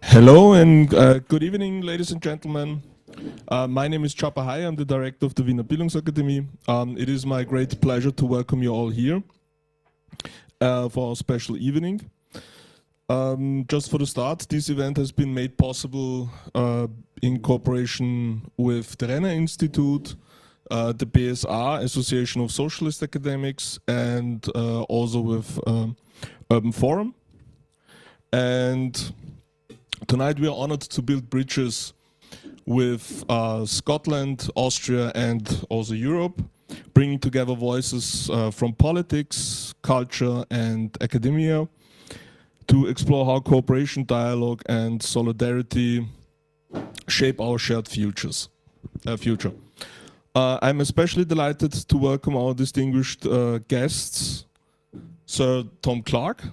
Hello and good evening, ladies and gentlemen. My name is Cappar Hajo. I'm the director of the Wiener Bildungsakademie. It is my great pleasure to welcome you all here for our special evening. Just for the start, this event has been made possible in cooperation with the Renner Institute, the BSR, Association of Socialist Academics, and also with Urban Forum. And tonight we are honored to build bridges with Scotland, Austria, and also Europe, bringing together voices from politics, culture, and academia to explore how cooperation, dialogue, and solidarity shape our shared future. I'm especially delighted to welcome our distinguished guests, Sir Tom Clarke,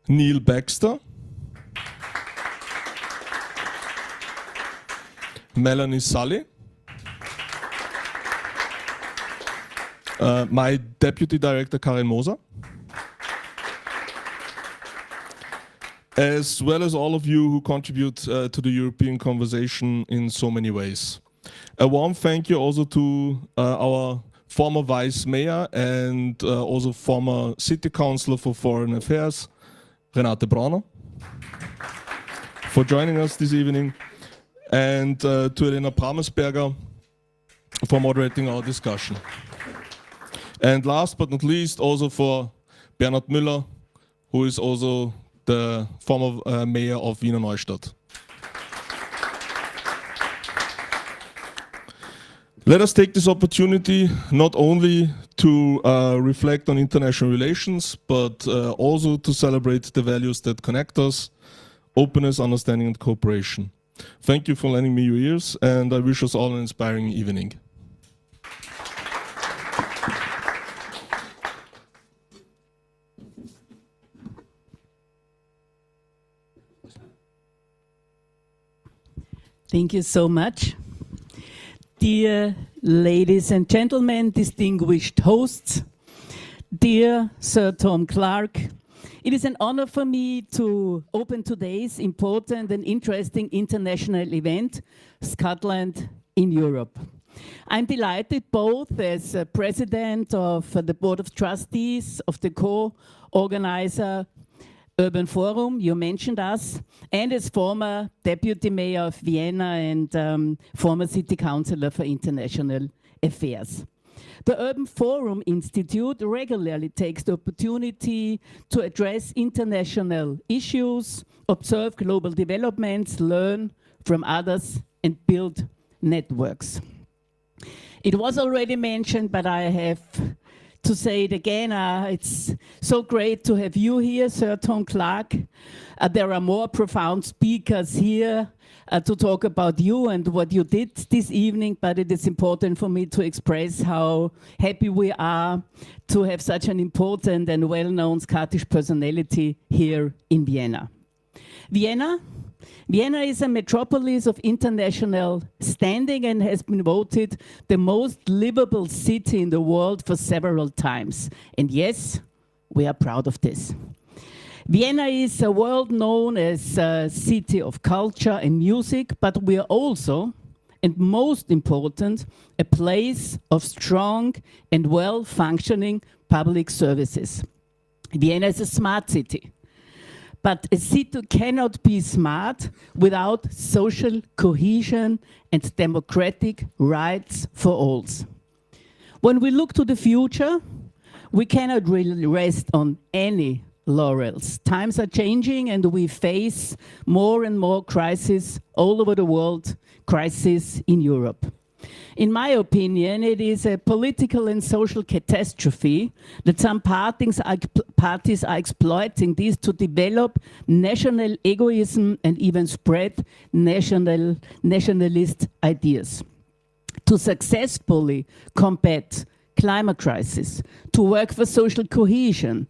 Neil Baxter, Melanie Sully, my Deputy Director Karin Moser, as well as all of you who contribute to the European conversation in so many ways. A warm thank you also to our former Vice Mayor and also former City Councillor for Foreign Affairs, Renate Brauner, for joining us this evening, and to Elena Prammersberger for moderating our discussion. And last but not least, also for Bernhard Müller, who is also the former mayor of Wiener Neustadt. Let us take this opportunity not only to reflect on international relations, but also to celebrate the values that connect us: openness, understanding, and cooperation. Thank you for lending me your ears, and I wish us all an inspiring evening. Thank you so much. Dear ladies and gentlemen, distinguished hosts, dear Sir Tom Clarke, it is an honor for me to open today's important and interesting international event, Scotland in Europe. I'm delighted both as president of the Board of Trustees of the co-organizer Urban Forum, you mentioned us, and as former Deputy Mayor of Vienna and former City Councillor for International Affairs. The Urban Forum Institute regularly takes the opportunity to address international issues, observe global developments, learn from others, and build networks. It was already mentioned, but I have to say it again. It's so great to have you here, Sir Tom Clarke. There are more profound speakers here to talk about you and what you did this evening, but it is important for me to express how happy we are to have such an important and well-known Scottish personality here in Vienna. Vienna is a metropolis of international standing and has been voted the most livable city in the world for several times. And yes, we are proud of this. Vienna is a world known as a city of culture and music, but we are also, and most important, a place of strong and well-functioning public services. Vienna is a smart city. But a city cannot be smart without social cohesion and democratic rights for all. When we look to the future, we cannot really rest on any laurels. Times are changing and we face more and more crises all over the world, crises in Europe. In my opinion, it is a political and social catastrophe that some parties are exploiting this to develop national egoism and even spread nationalist ideas. To successfully combat climate crisis, to work for social cohesion,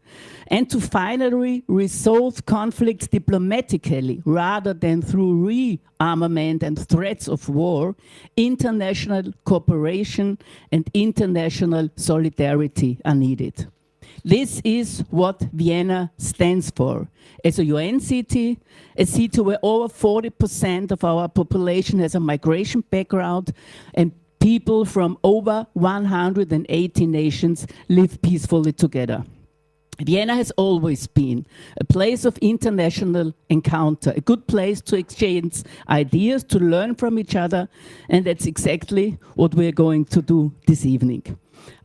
and to finally resolve conflicts diplomatically rather than through rearmament and threats of war, international cooperation and international solidarity are needed. This is what Vienna stands for. As a UN city, a city where over 40% of our population has a migration background and people from over 180 nations live peacefully together. Vienna has always been a place of international encounter, a good place to exchange ideas, to learn from each other, and that's exactly what we're going to do this evening.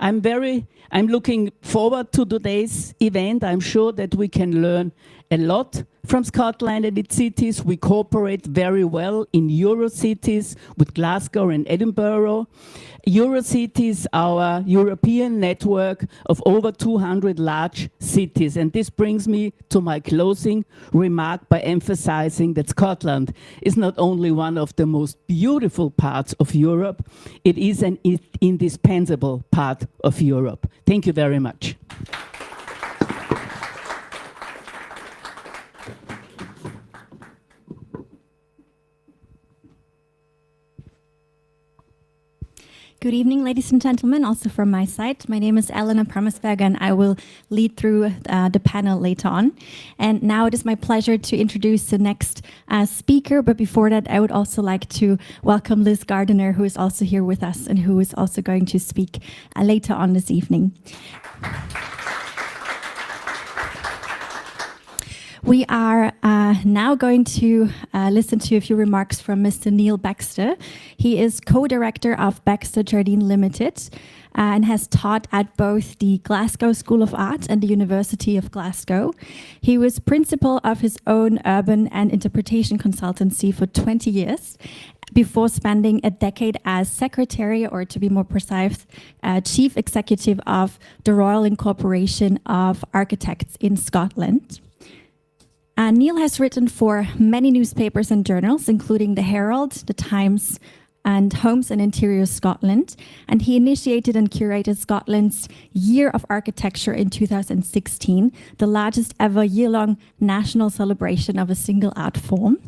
I'm looking forward to today's event. I'm sure that we can learn a lot from Scotland and its cities. We cooperate very well in Eurocities with Glasgow and Edinburgh. Eurocities, our European network of over 200 large cities. And this brings me to my closing remark by emphasizing that Scotland is not only one of the most beautiful parts of Europe, it is an indispensable part of Europe. Thank you very much. Good evening, ladies and gentlemen, also from my side. My name is Elena Pramersberger and I will lead through the panel later on. And now it is my pleasure to introduce the next speaker. But before that, I would also like to welcome Liz Gardiner, who is also here with us and who is also going to speak later on this evening. We are now going to listen to a few remarks from Mr. Neil Baxter. He is co-director of Baxter Jardine Limited and has taught at both the Glasgow School of Art and the University of Glasgow. He was principal of his own urban and interpretation consultancy for 20 years before spending a decade as secretary, or to be more precise, chief executive of the Royal Incorporation of Architects in Scotland. Neil has written for many newspapers and journals, including the Herald, the Times, and Homes and Interiors Scotland. And he initiated and curated Scotland's Year of Architecture in 2016, the largest ever year-long national celebration of a single art form.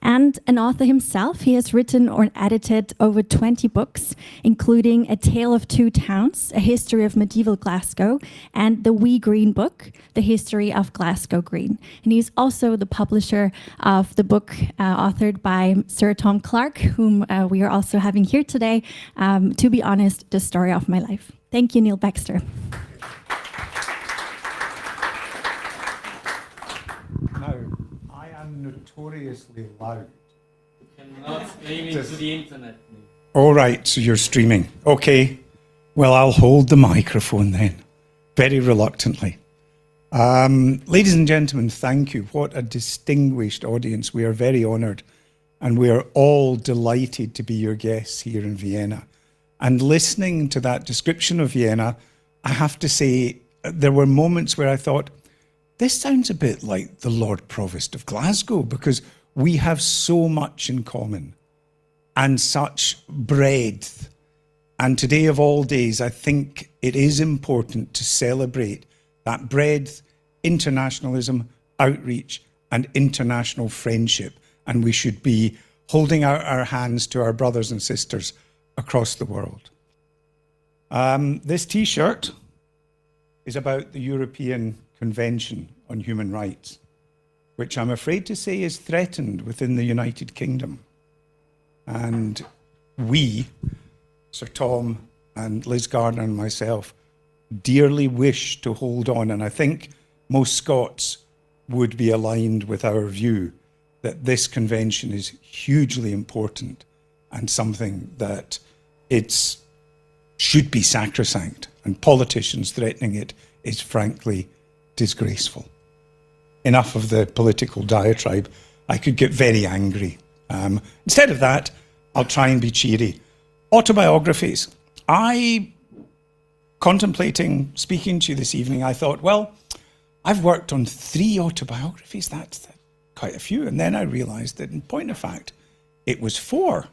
And an author himself, he has written or edited over 20 books, including A Tale of Two Towns, A History of Medieval Glasgow, and The Wee Green Book, The History of Glasgow Green. And he's also the publisher of the book authored by Sir Tom Clarke, whom we are also having here today, To Be Honest, The Story of My Life. Thank you, Neil Baxter. Now, I am notoriously loud. You cannot stream into the internet. All right, so you're streaming. Okay, well, I'll hold the microphone then, very reluctantly. Ladies and gentlemen, thank you. What a distinguished audience. We are very honoured, and we are all delighted to be your guests here in Vienna. And listening to that description of Vienna, I have to say, there were moments where I thought, this sounds a bit like the Lord Provost of Glasgow, because we have so much in common and such breadth. And today of all days, I think it is important to celebrate that breadth, internationalism, outreach, and international friendship. And we should be holding out our hands to our brothers and sisters across the world. This T-shirt is about the European Convention on Human Rights, which I'm afraid to say is threatened within the United Kingdom. And we, Sir Tom and Liz Gardiner and myself, dearly wish to hold on. And I think most Scots would be aligned with our view that this convention is hugely important and something that should be sacrosanct. And politicians threatening it is frankly disgraceful. Enough of the political diatribe. I could get very angry. Instead of that, I'll try and be cheery. Autobiographies. Contemplating speaking to you this evening, I thought, well, I've worked on 3 autobiographies. That's quite a few. And then I realized that in point of fact, it was 4.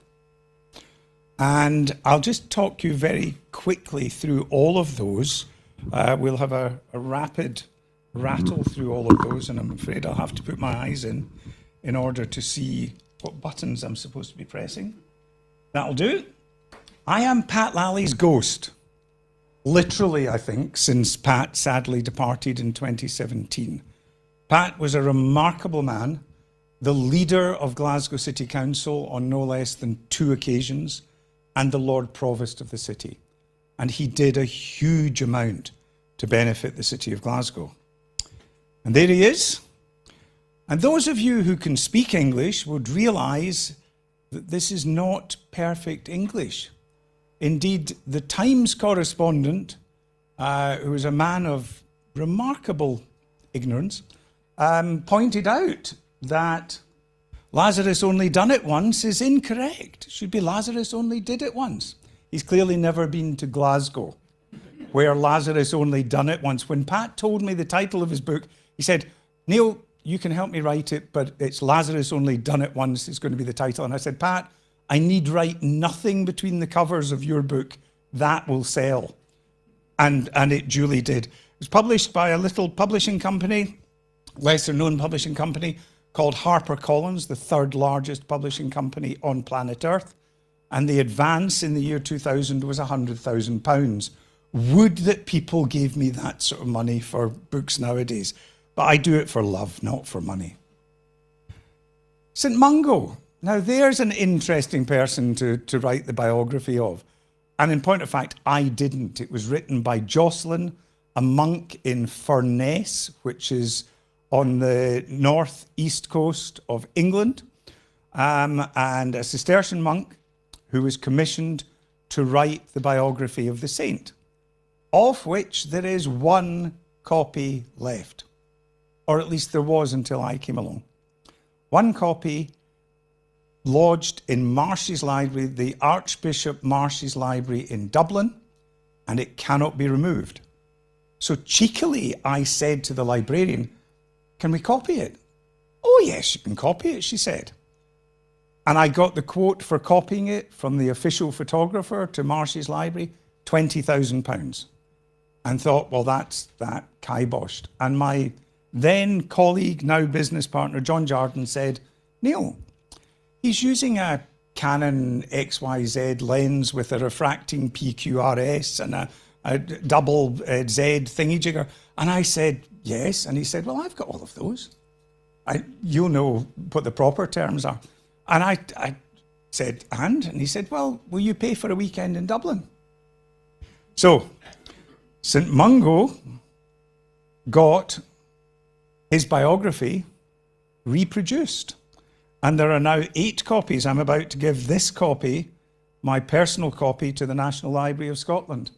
And I'll just talk you very quickly through all of those. We'll have a rapid rattle through all of those, and I'm afraid I'll have to put my eyes in order to see what buttons I'm supposed to be pressing. That'll do. I am Pat Lally's ghost. Literally, I think, since Pat sadly departed in 2017. Pat was a remarkable man, the leader of Glasgow City Council on no less than 2 occasions, and the Lord Provost of the city. And he did a huge amount to benefit the city of Glasgow. And there he is. And those of you who can speak English would realise that this is not perfect English. Indeed, the Times correspondent, who was a man of remarkable ignorance, pointed out that Lazarus only done it once is incorrect. It should be Lazarus only did it once. He's clearly never been to Glasgow, where Lazarus only done it once. When Pat told me the title of his book, he said, Neil, you can help me write it, but it's Lazarus only done it once is going to be the title. And I said, Pat, I need write nothing between the covers of your book. That will sell. And it duly did. It was published by a little publishing company, lesser known publishing company, called HarperCollins, the 3rd largest publishing company on planet Earth. And the advance in the year 2000 was £100,000. Would that people gave me that sort of money for books nowadays. But I do it for love, not for money. St Mungo. Now, there's an interesting person to write the biography of. And in point of fact, I didn't. It was written by Jocelyn, a monk in Furness, which is on the north-east coast of England, and a Cistercian monk who was commissioned to write the biography of the saint, of which there is 1 copy left, or at least there was until I came along. 1 copy lodged in Marsh's Library, the Archbishop Marsh's Library in Dublin, and it cannot be removed. So cheekily, I said to the librarian, can we copy it? Oh, yes, you can copy it, she said. And I got the quote for copying it from the official photographer to Marsh's Library, £20,000. And thought, well, that's that kiboshed. And my then colleague, now business partner, John Jardine, said, Neil, he's using a Canon XYZ lens with a refracting PQRS and a double Z thingy-jigger. And I said, yes. And he said, well, I've got all of those. You'll know what the proper terms are. And I said, and he said, well, will you pay for a weekend in Dublin? So St Mungo got his biography reproduced. And there are now 8 copies. I'm about to give this copy, my personal copy, to the National Library of Scotland.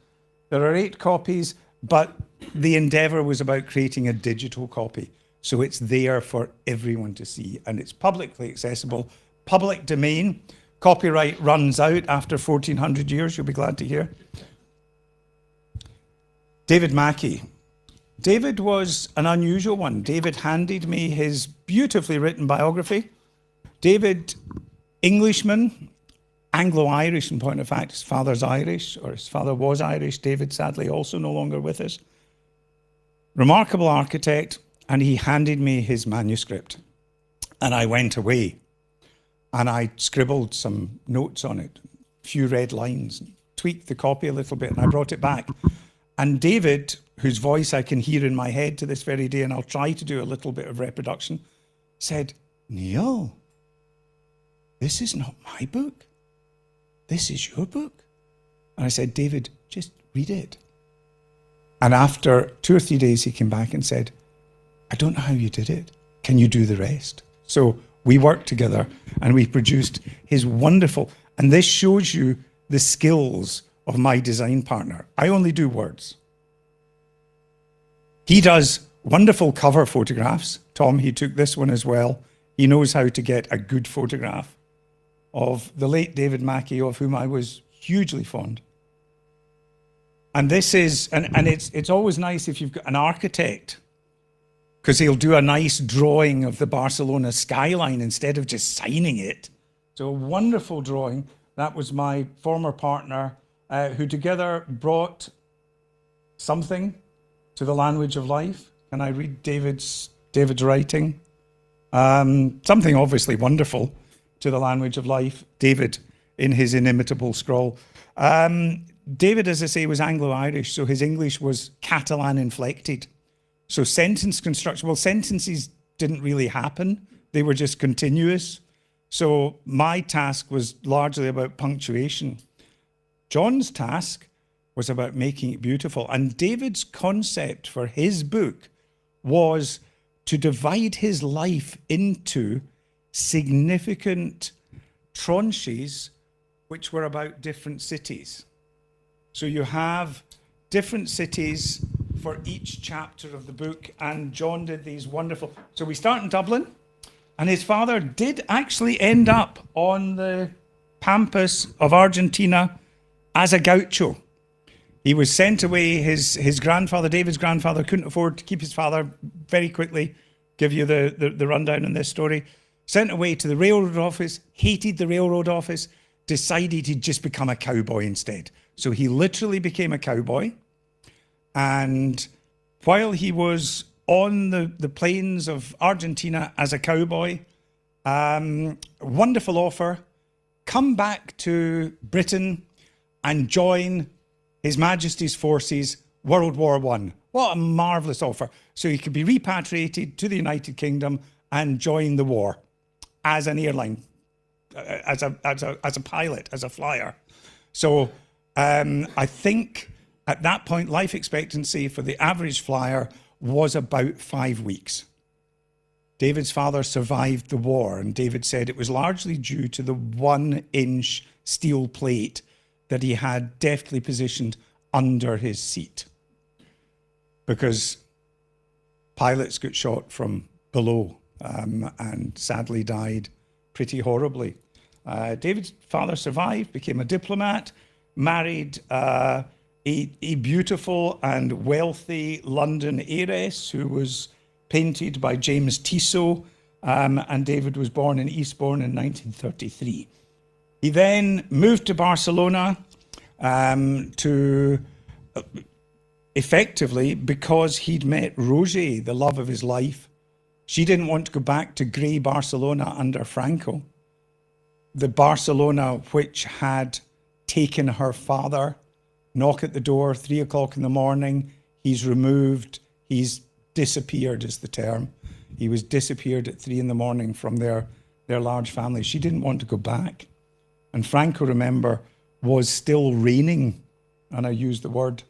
There are 8 copies, but the endeavour was about creating a digital copy. So it's there for everyone to see, and it's publicly accessible, public domain. Copyright runs out after 1400 years, you'll be glad to hear. David Mackey. David was an unusual one. David handed me his beautifully written biography. David, Englishman, Anglo-Irish in point of fact. His father's Irish, or his father was Irish. David, sadly, also no longer with us. Remarkable architect, and he handed me his manuscript. And I went away, and I scribbled some notes on it, a few red lines, tweaked the copy a little bit, and I brought it back. And David, whose voice I can hear in my head to this very day, and I'll try to do a little bit of reproduction, said, Neil, this is not my book. This is your book. And I said, David, just read it. And after 2 or 3 days, he came back and said, I don't know how you did it. Can you do the rest? So we worked together and we produced his wonderful, and this shows you the skills of my design partner. I only do words. He does wonderful cover photographs. Tom, he took this one as well. He knows how to get a good photograph of the late David Mackey, of whom I was hugely fond. And this is, and it's always nice if you've got an architect, because he'll do a nice drawing of the Barcelona skyline instead of just signing it. So a wonderful drawing That was my former partner, who together brought something to the language of life. Can I read David's writing? Something obviously wonderful to the language of life. David, in his inimitable scrawl. David, as I say, was Anglo-Irish, so his English was Catalan inflected. So sentence construction, well, sentences didn't really happen. They were just continuous. So my task was largely about punctuation. John's task was about making it beautiful. And David's concept for his book was to divide his life into significant tranches which were about different cities. So you have different cities for each chapter of the book, and John did these wonderful. So we start in Dublin, and his father did actually end up on the pampas of Argentina as a gaucho. He was sent away. His grandfather, David's grandfather, couldn't afford to keep his father. Very quickly, give you the rundown on this story. Sent away to the railroad office, hated the railroad office, decided he'd just become a cowboy instead. So he literally became a cowboy. And while he was on the plains of Argentina as a cowboy, wonderful offer, come back to Britain and join His Majesty's forces, World War I. What a marvellous offer. So he could be repatriated to the United Kingdom and join the war as an airline, as a pilot, as a flyer. So I think at that point, life expectancy for the average flyer was about 5 weeks. David's father survived the war, and David said it was largely due to the 1-inch steel plate that he had deftly positioned under his seat, because pilots got shot from below and sadly died pretty horribly. David's father survived, became a diplomat, married a beautiful and wealthy London heiress who was painted by James Tissot, and David was born in Eastbourne in 1933. He then moved to Barcelona to effectively, because he'd met Roger, the love of his life. She didn't want to go back to grey Barcelona under Franco, the Barcelona which had taken her father. Knock at the door, 3 o'clock in the morning, he's removed, he's disappeared is the term. He was disappeared at 3 in the morning from their large family. She didn't want to go back. And Franco, remember, was still reigning, and I use the word,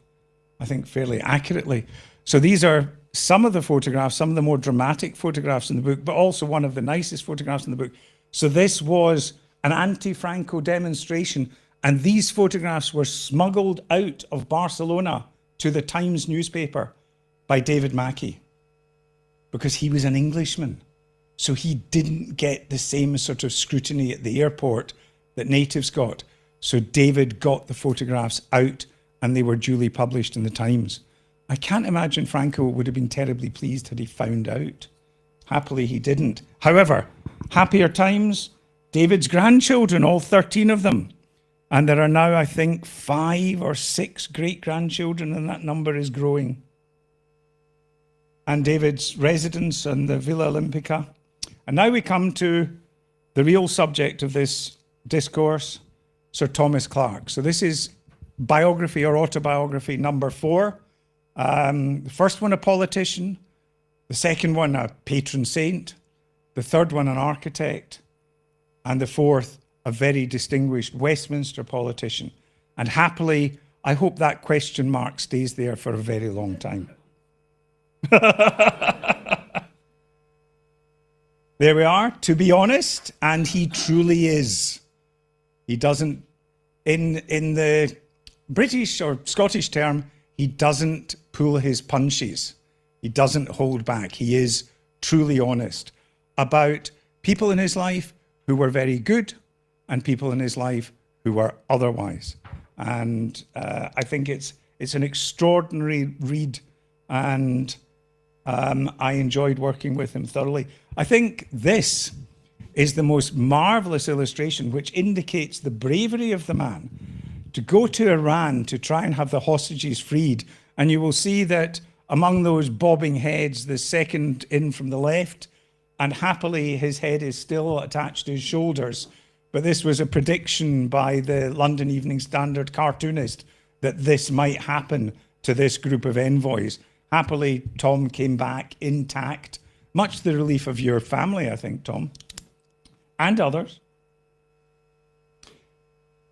I think, fairly accurately. So these are some of the photographs, some of the more dramatic photographs in the book, but also one of the nicest photographs in the book. So this was an anti-Franco demonstration, and these photographs were smuggled out of Barcelona to the Times newspaper by David Mackey, because he was an Englishman. So he didn't get the same sort of scrutiny at the airport that natives got. So David got the photographs out, and they were duly published in the Times. I can't imagine Franco would have been terribly pleased had he found out. Happily, he didn't. However, happier times, David's grandchildren, all 13 of them. And there are now, I think, 5 or 6 great-grandchildren, and that number is growing. And David's residence in the Villa Olympica. And now we come to the real subject of this discourse, Sir Thomas Clarke. So this is biography or autobiography number 4. The first one, a politician. The second one, a patron saint. The third one, an architect. And the fourth, a very distinguished Westminster politician. And happily, I hope that question mark stays there for a very long time. There we are, to be honest, and he truly is. He doesn't, in the British or Scottish term, he doesn't pull his punches. He doesn't hold back. He is truly honest about people in his life who were very good and people in his life who were otherwise. And I think it's an extraordinary read, and I enjoyed working with him thoroughly. I think this is the most marvelous illustration, which indicates the bravery of the man to go to Iran to try and have the hostages freed. And you will see that among those bobbing heads, the second in from the left, and happily his head is still attached to his shoulders. But this was a prediction by the London Evening Standard cartoonist that this might happen to this group of envoys. Happily, Tom came back intact, much to the relief of your family, I think, Tom, and others.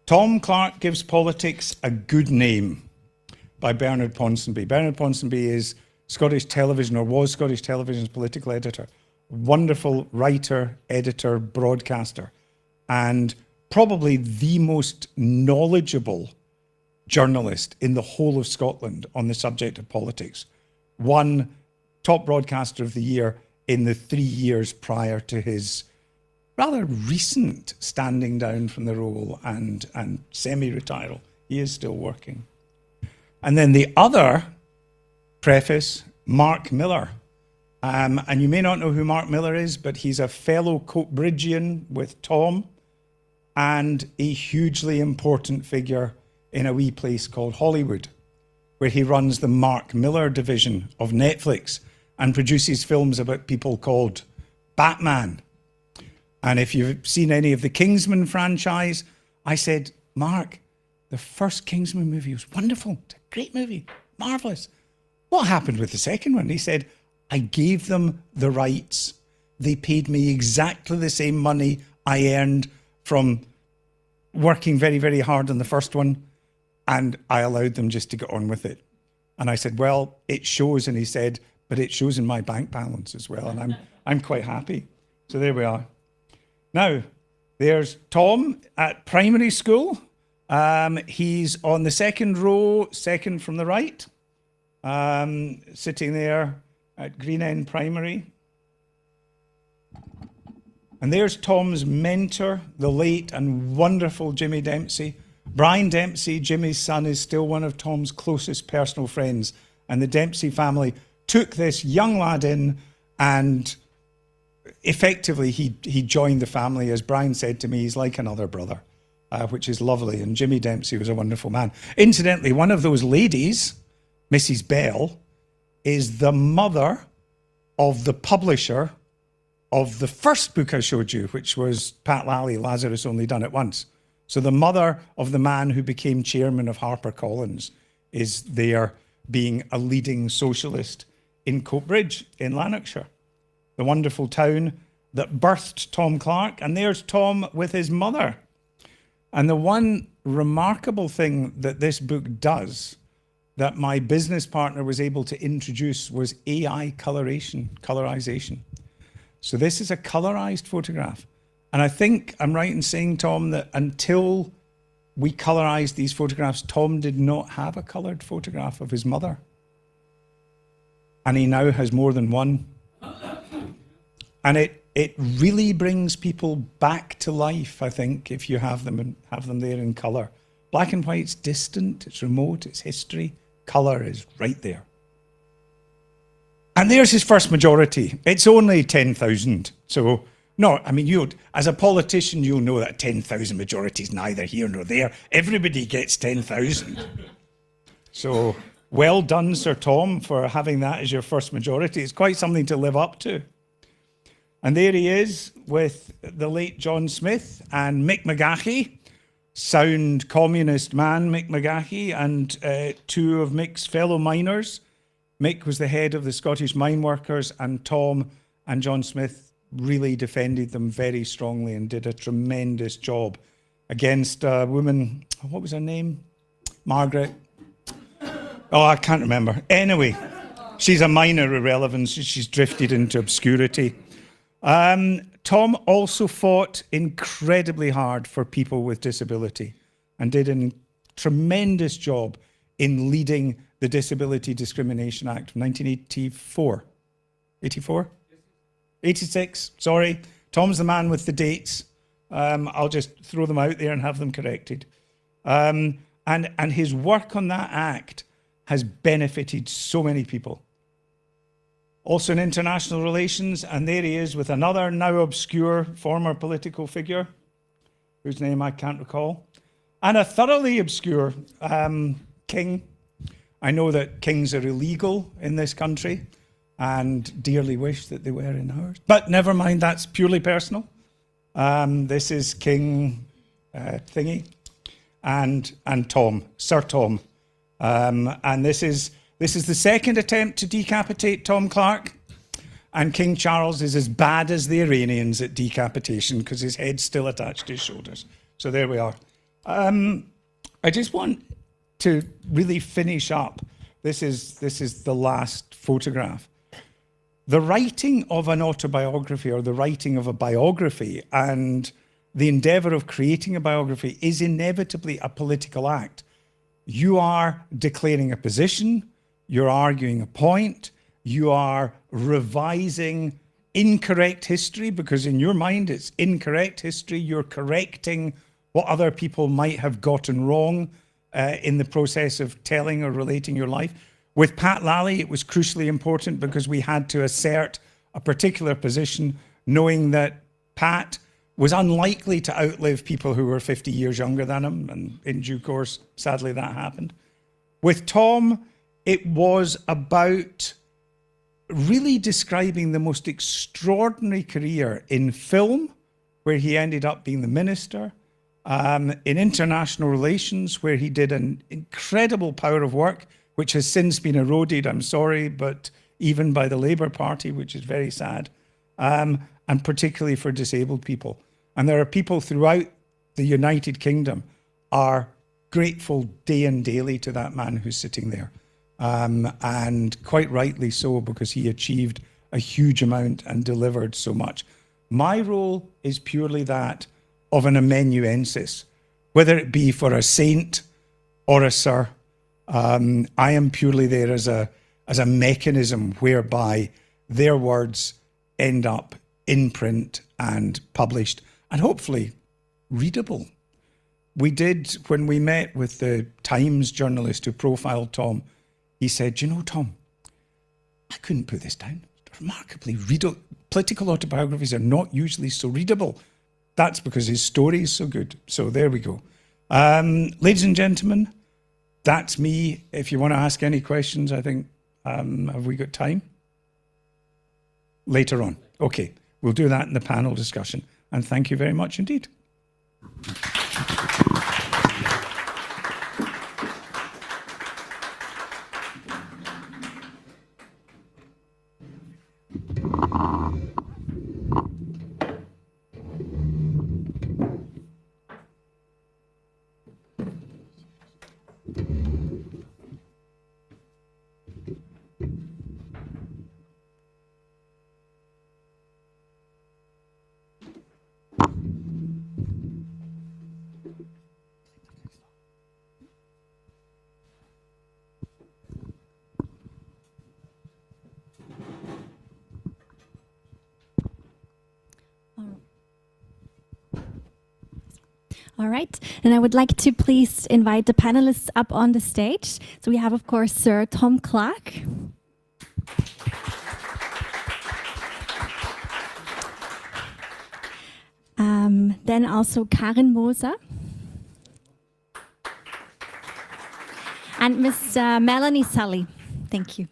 Tom Clarke Gives Politics a Good Name by Bernard Ponsonby. Bernard Ponsonby is Scottish television, or was Scottish television's political editor. Wonderful writer, editor, broadcaster, and probably the most knowledgeable journalist in the whole of Scotland on the subject of politics. Won Top Broadcaster of the Year in the 3 years prior to his rather recent standing down from the role and semi-retiral. He is still working. And then the other preface, Mark Miller. And you may not know who Mark Miller is, but he's a fellow Coatbridgian with Tom and a hugely important figure in a wee place called Hollywood, where he runs the Mark Miller division of Netflix and produces films about people called Batman. And if you've seen any of the Kingsman franchise, I said, Mark, the first Kingsman movie was wonderful. It's a great movie, marvelous. What happened with the second one? He said, I gave them the rights. They paid me exactly the same money I earned from working very, very hard on the first one, and I allowed them just to get on with it. And I said, well, it shows. And he said, but it shows in my bank balance as well. And I'm quite happy. So there we are. Now, there's Tom at primary school. He's on the second row, second from the right, sitting there at Green End Primary. And there's Tom's mentor, the late and wonderful Jimmy Dempsey. Brian Dempsey, Jimmy's son, is still one of Tom's closest personal friends. And the Dempsey family took this young lad in, and effectively he joined the family. As Brian said to me, he's like another brother, which is lovely. And Jimmy Dempsey was a wonderful man. Incidentally, one of those ladies, Mrs. Bell, is the mother of the publisher of the first book I showed you, which was Pat Lally, Lazarus Only Done It Once. So the mother of the man who became chairman of HarperCollins is there, being a leading socialist in Coatbridge in Lanarkshire, the wonderful town that birthed Tom Clarke. And there's Tom with his mother. And the one remarkable thing that this book does that my business partner was able to introduce was AI colorization. So this is a colorized photograph. And I think I'm right in saying, Tom, that until we colorized these photographs, Tom did not have a colored photograph of his mother. And he now has more than one. And it really brings people back to life, I think, if you have them there in color. Black and white's distant, it's remote, it's history. Color is right there. And there's his first majority. It's only 10,000. So, no, I mean, you, as a politician, you'll know that 10,000 majority is neither here nor there. Everybody gets 10,000. So, well done, Sir Tom, for having that as your first majority. It's quite something to live up to. And there he is with the late John Smith and Mick McGahey, sound communist man, Mick McGahey, and two of Mick's fellow miners. Mick was the head of the Scottish Mine Workers, and Tom and John Smith really defended them very strongly and did a tremendous job against a woman, what was her name? Margaret. Oh, I can't remember. Anyway, she's a minor irrelevance. She's drifted into obscurity. Tom also fought incredibly hard for people with disability and did a tremendous job in leading the Disability Discrimination Act of 1984. 84? 86, sorry. Tom's the man with the dates. I'll just throw them out there and have them corrected. And his work on that act has benefited so many people. also in international relations, and there he is with another now obscure former political figure, whose name I can't recall, and a thoroughly obscure king. I know that kings are illegal in this country and dearly wish that they were in ours. But never mind, that's purely personal. This is King Thingy and Tom, Sir Tom. And this is the second attempt to decapitate Tom Clarke. And King Charles is as bad as the Iranians at decapitation because his head's still attached to his shoulders. So there we are. I just want to really finish up. This is the last photograph. The writing of an autobiography or the writing of a biography and the endeavour of creating a biography is inevitably a political act. You are declaring a position, you're arguing a point, you are revising incorrect history because in your mind it's incorrect history, you're correcting what other people might have gotten wrong in the process of telling or relating your life. With Pat Lally, it was crucially important because we had to assert a particular position, knowing that Pat was unlikely to outlive people who were 50 years younger than him, and in due course, sadly, that happened. With Tom, it was about really describing the most extraordinary career in film, where he ended up being the minister, in international relations, where he did an incredible power of work, which has since been eroded, I'm sorry, but even by the Labour Party, which is very sad, and particularly for disabled people. And there are people throughout the United Kingdom are grateful day and daily to that man who's sitting there. And quite rightly so, because he achieved a huge amount and delivered so much. My role is purely that of an amanuensis, whether it be for a saint or a sir. I am purely there as a mechanism whereby their words end up in print and published and hopefully readable. We did, when we met with the Times journalist who profiled Tom, he said, you know, Tom, I couldn't put this down. Remarkably readable. Political autobiographies are not usually so readable. That's because his story is so good. So there we go. Ladies and gentlemen, that's me. If you want to ask any questions, I think, have we got time? Later on. Okay, we'll do that in the panel discussion. And thank you very much indeed. All right, and I would like to please invite the panelists up on the stage. So we have, of course, Sir Tom Clarke. Then also Karin Moser. And Miss Melanie Sully. Thank you.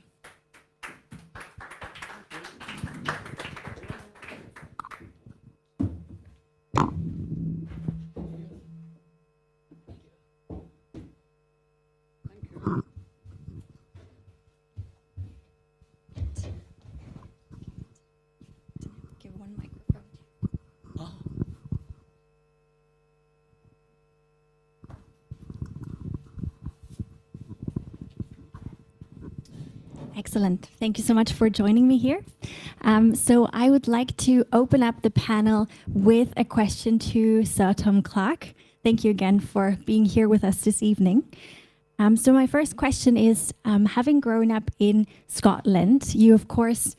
Excellent. Thank you so much for joining me here. So I would like to open up the panel with a question to Sir Tom Clarke. Thank you again for being here with us this evening. So my first question is, having grown up in Scotland, you of course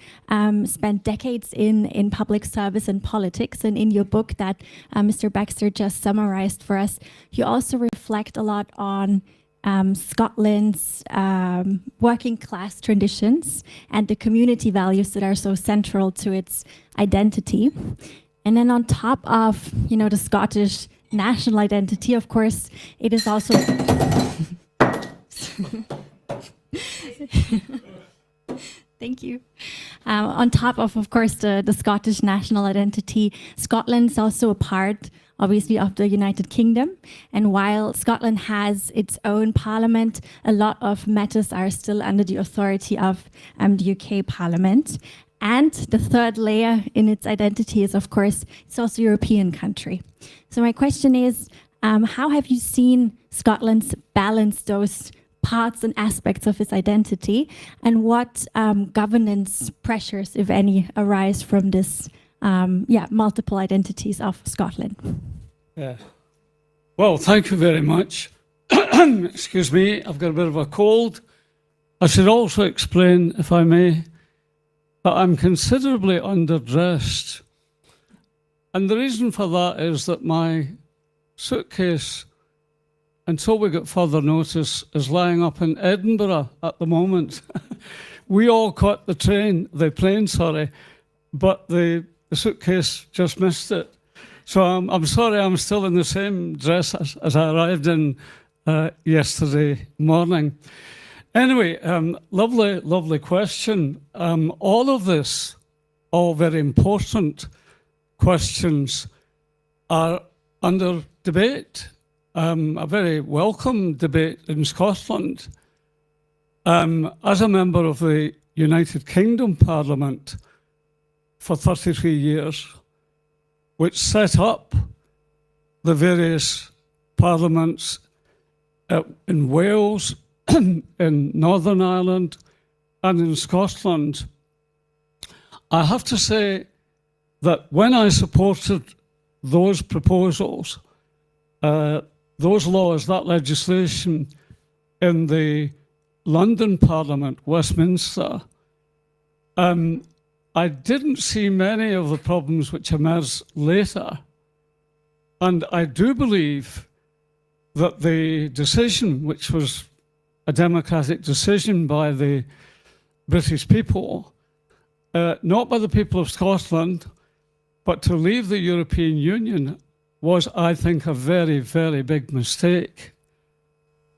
spent decades in public service and politics, and in your book that Mr. Baxter just summarized for us, you also reflect a lot on Scotland's working class traditions and the community values that are so central to its identity. And then on top of, the Scottish national identity, of course, it is also... Thank you. On top of course, the Scottish national identity, Scotland is also a part, obviously, of the United Kingdom. And while Scotland has its own parliament, a lot of matters are still under the authority of the UK Parliament. And the third layer in its identity is, of course, it's also a European country. So my question is, how have you seen Scotland balance those parts and aspects of its identity, and what governance pressures, if any, arise from this multiple identities of Scotland? Yeah. Well, thank you very much. Excuse me, I've got a bit of a cold. I should also explain, if I may, that I'm considerably underdressed. And the reason for that is that my suitcase, until we get further notice, is lying up in Edinburgh at the moment. We all caught the plane, but the suitcase just missed it. So I'm sorry, I'm still in the same dress as I arrived in yesterday morning. Anyway, lovely question. All of this, all very important questions, are under debate. A very welcome debate in Scotland. As a member of the United Kingdom Parliament for 33 years, which set up the various parliaments in Wales, in Northern Ireland, and in Scotland, I have to say that when I supported those proposals, those laws, that legislation in the London Parliament, Westminster, I didn't see many of the problems which emerged later. And I do believe that the decision, which was a democratic decision by the British people, not by the people of Scotland, but to leave the European Union, was, I think, a very, very big mistake.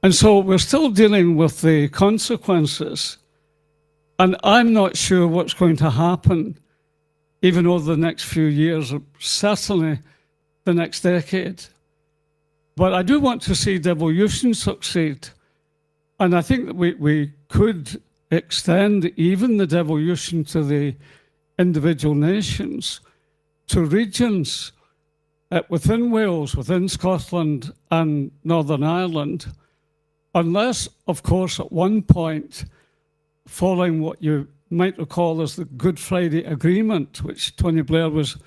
And so we're still dealing with the consequences. And I'm not sure what's going to happen, even over the next few years, or certainly the next decade. But I do want to see devolution succeed. And I think that we could extend even the devolution to the individual nations, to regions within Wales, within Scotland and Northern Ireland, unless, of course, at one point, following what you might recall as the Good Friday Agreement, which Tony Blair was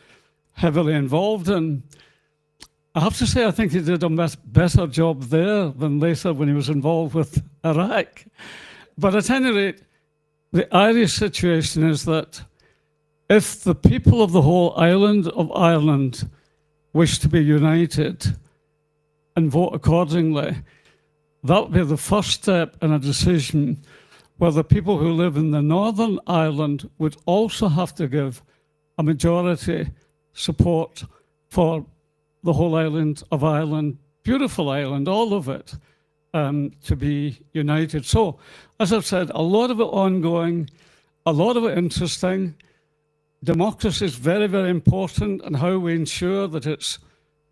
heavily involved in, I have to say I think he did a better job there than later when he was involved with Iraq. But at any rate, the Irish situation is that if the people of the whole island of Ireland wish to be united and vote accordingly, that would be the first step in a decision where the people who live in the Northern Ireland would also have to give a majority support for the whole island of Ireland, beautiful island, all of it, to be united. So, as I've said, a lot of it ongoing, a lot of it interesting. Democracy is very, very important, and how we ensure that it's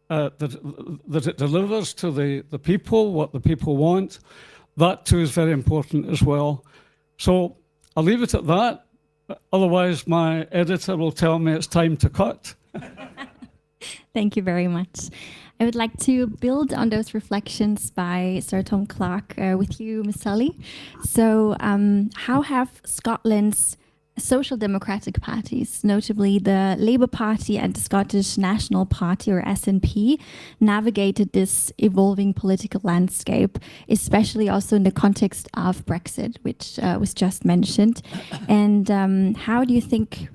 that it delivers to the people what the people want. That too is very important as well. So I'll leave it at that. Otherwise, my editor will tell me it's time to cut. Thank you very much. I would like to build on those reflections by Sir Tom Clarke with you, Ms. Sully. So how have Scotland's social democratic parties, notably the Labour Party and the Scottish National Party, or SNP, navigated this evolving political landscape, especially also in the context of Brexit, which was just mentioned? And how do you think,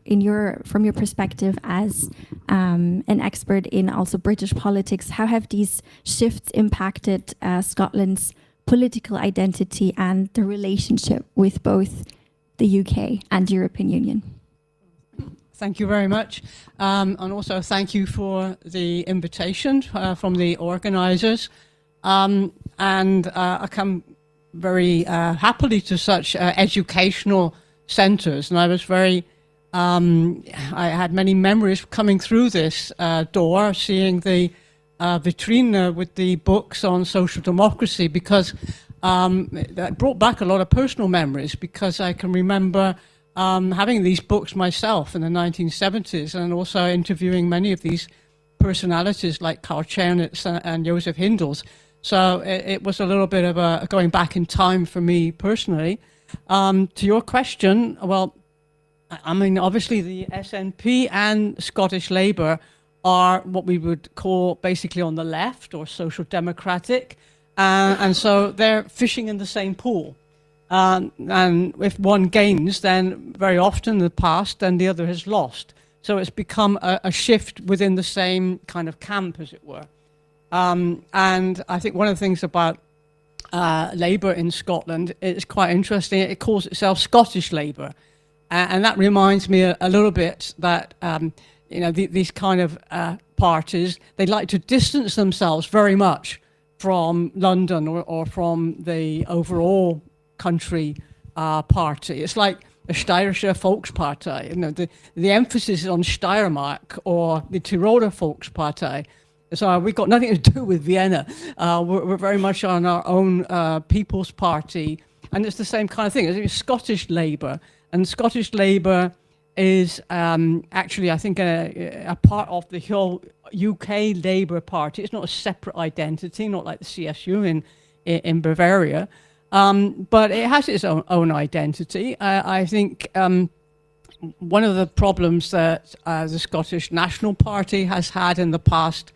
from your perspective as an expert in also British politics, how have these shifts impacted Scotland's political identity and the relationship with both the UK and European Union. Thank you very much. And also thank you for the invitation from the organisers. I come very happily to such educational centres, and I was very, I had many memories coming through this door, seeing the vitrine with the books on social democracy, because that brought back a lot of personal memories, because I can remember having these books myself in the 1970s, and also interviewing many of these personalities like Karl Czernitz and Joseph Hindels. So it was a little bit of a going back in time for me personally. To your question, well, I mean, obviously the SNP and Scottish Labour are what we would call basically on the left or social democratic. And so they're fishing in the same pool. And if one gains, then very often in the past, then the other has lost. So it's become a shift within the same kind of camp, as it were. And I think one of the things about Labour in Scotland is quite interesting. It calls itself Scottish Labour. And that reminds me a little bit that, you know, these kind of parties, they like to distance themselves very much from London or from the overall country party. It's like the Steirische Volkspartei. You know, the emphasis is on Steiermark or the Tiroler Volkspartei. So we've got nothing to do with Vienna. We're very much on our own People's Party. And it's the same kind of thing. It's Scottish Labour. And Scottish Labour is actually, I think, a part of the whole UK Labour Party. It's not a separate identity, not like the CSU in Bavaria. But it has its own identity. I think one of the problems that the Scottish National Party has had in the past,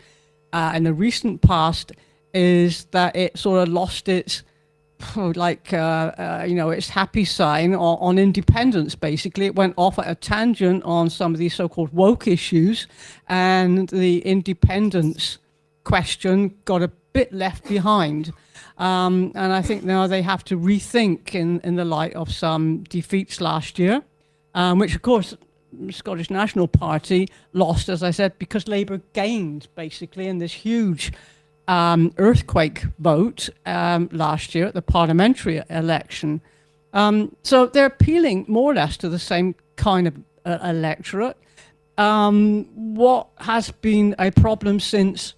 in the recent past, is that it sort of lost its, you know, its happy sign on independence, basically. It went off at a tangent on some of these so-called woke issues, and the independence question got a bit left behind. And I think now they have to rethink in the light of some defeats last year, which, of course, the Scottish National Party lost, as I said, because Labour gained, basically, in this huge earthquake vote last year at the parliamentary election. So they're appealing more or less to the same kind of electorate. What has been a problem since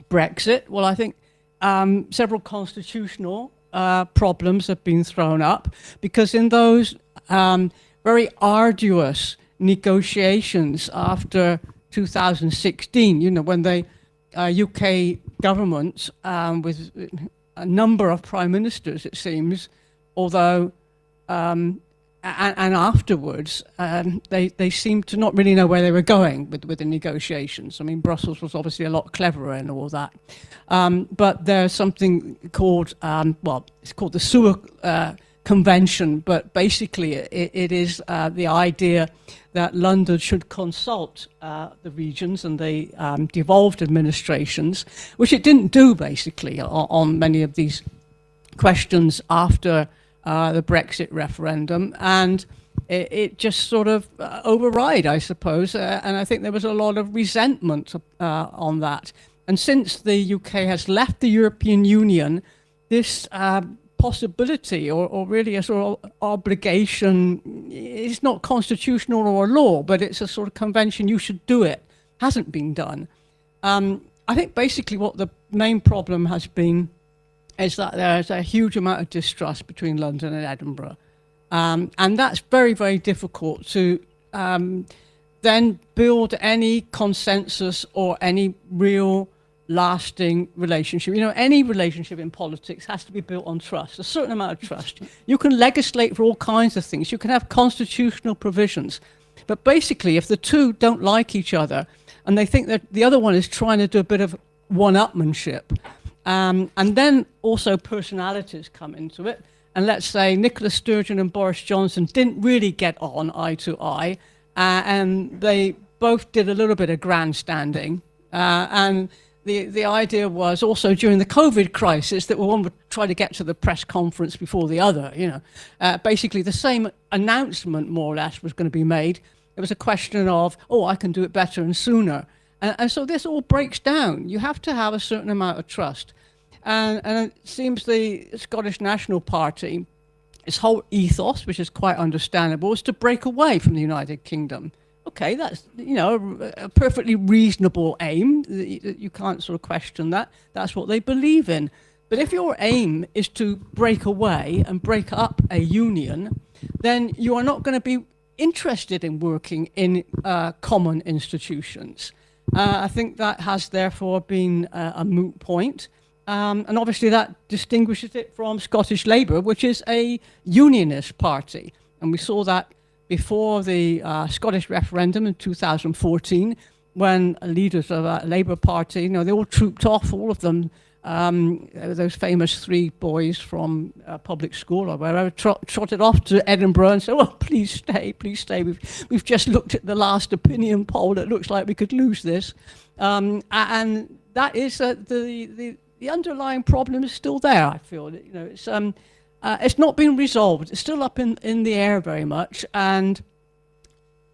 Brexit? Well, I think several constitutional problems have been thrown up, because in those very arduous negotiations after 2016, you know, when the UK government, with a number of prime ministers, it seems, although, and afterwards, they seemed to not really know where they were going with the negotiations. I mean, Brussels was obviously a lot cleverer and all that. But there's something called, well, it's called the Sewer Convention, but basically it is the idea that London should consult the regions and the devolved administrations, which it didn't do, basically, on many of these questions after the Brexit referendum. And it just sort of override, I suppose. And I think there was a lot of resentment on that. And since the UK has left the European Union, this possibility or really a sort of obligation, it's not constitutional or law, but it's a sort of convention, you should do it, hasn't been done. I think basically what the main problem has been is that there's a huge amount of distrust between London and Edinburgh. And that's very, very difficult to then build any consensus or any real lasting relationship. You know, any relationship in politics has to be built on trust, a certain amount of trust. You can legislate for all kinds of things. You can have constitutional provisions. But basically, if the two don't like each other and they think that the other one is trying to do a bit of one-upmanship, and then also personalities come into it, and let's say Nicola Sturgeon and Boris Johnson didn't really get on eye to eye, and they both did a little bit of grandstanding, and the idea was also during the COVID crisis that one would try to get to the press conference before the other, you know. Basically the same announcement more or less was going to be made. It was a question of, oh, I can do it better and sooner. And so this all breaks down. You have to have a certain amount of trust. And it seems the Scottish National Party, its whole ethos, which is quite understandable, is to break away from the United Kingdom. Okay, that's, you know, a perfectly reasonable aim. You can't sort of question that. That's what they believe in. But if your aim is to break away and break up a union, then you are not going to be interested in working in common institutions. I think that has therefore been a moot point. And obviously that distinguishes it from Scottish Labour, which is a unionist party. And we saw that before the Scottish referendum in 2014, when leaders of a Labour Party, you know, they all trooped off, all of them, those famous 3 boys from public school or wherever, trotted off to Edinburgh and said, oh, please stay, please stay. We've just looked at the last opinion poll. It looks like we could lose this. And that is the underlying problem is still there, I feel. You know, it's not been resolved. It's still up in the air very much. And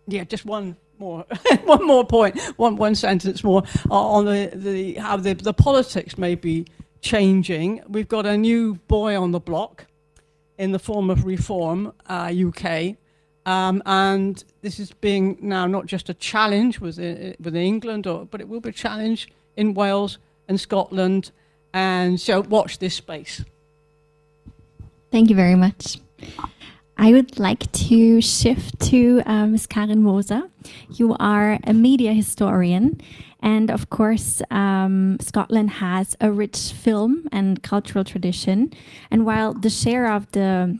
yeah, just one more one more point, one sentence more on the how the politics may be changing. We've got a new boy on the block in the form of Reform UK, and this is being now not just a challenge within England, but it will be a challenge in Wales and Scotland. And so watch this space. Thank you very much. I would like to shift to Ms. Karin Moser. You are a media historian, and of course, Scotland has a rich film and cultural tradition. And while the share of the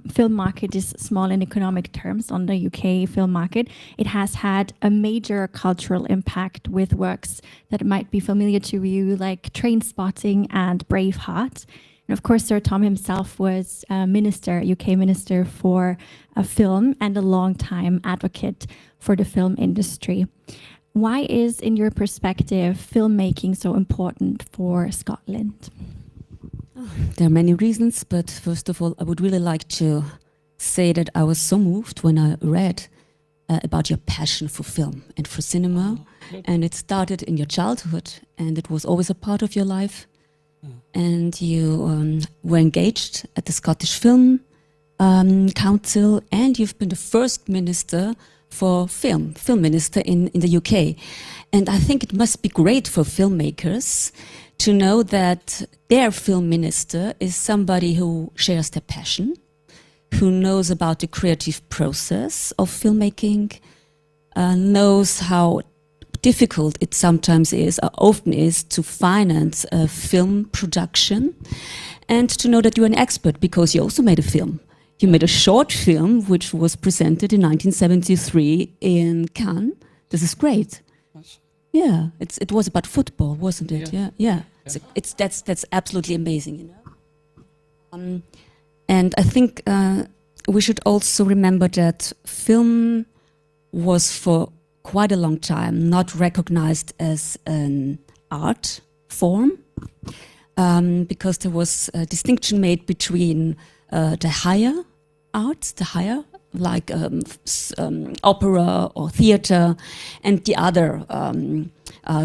film market is small in economic terms on the UK film market, it has had a major cultural impact with works that might be familiar to you, like Trainspotting and Braveheart. And of course, Sir Tom himself was UK Minister for Film and a long-time advocate for the film industry. Why is, in your perspective, filmmaking so important for Scotland? There are many reasons, but first of all, I would really like to say that I was so moved when I read about your passion for film and for cinema. And it started in your childhood, and it was always a part of your life. And you were engaged at the Scottish Film Council, and you've been the first minister for film minister in the UK. And I think it must be great for filmmakers to know that their film minister is somebody who shares their passion, who knows about the creative process of filmmaking, knows how difficult it sometimes is, or often is, to finance a film production, and to know that you're an expert because you also made a film. You made a short film which was presented in 1973 in Cannes. This is great. Yeah, it was about football, wasn't it? Yeah. So that's absolutely amazing, you know. And I think we should also remember that film was for quite a long time not recognized as an art form, because there was a distinction made between the higher arts, like opera or theater, and the other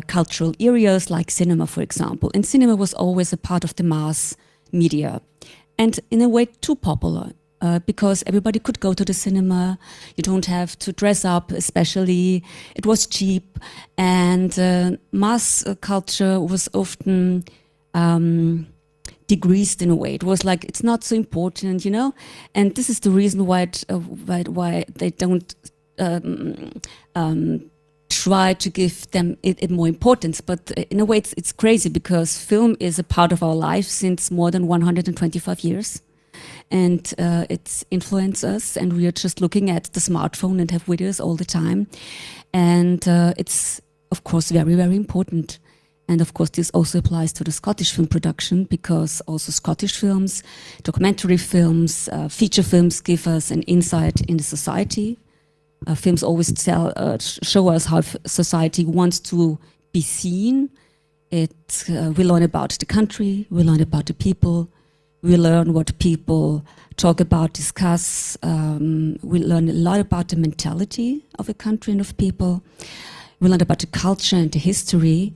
cultural areas like cinema, for example. And cinema was always a part of the mass media, and in a way too popular. Because everybody could go to the cinema, you don't have to dress up especially, it was cheap, and mass culture was often decreased in a way. It was like, it's not so important, you know, and this is the reason why they don't try to give them it more importance. But in a way it's crazy, because film is a part of our life since more than 125 years. And it's influenced us, and we are just looking at the smartphone and have videos all the time. And it's, of course, very, very important. And of course, this also applies to the Scottish film production, because also Scottish films, documentary films, feature films give us an insight in the society. Films always show us how society wants to be seen We learn about the country, we learn about the people, we learn what people talk about, discuss. We learn a lot about the mentality of a country and of people. We learn about the culture and the history.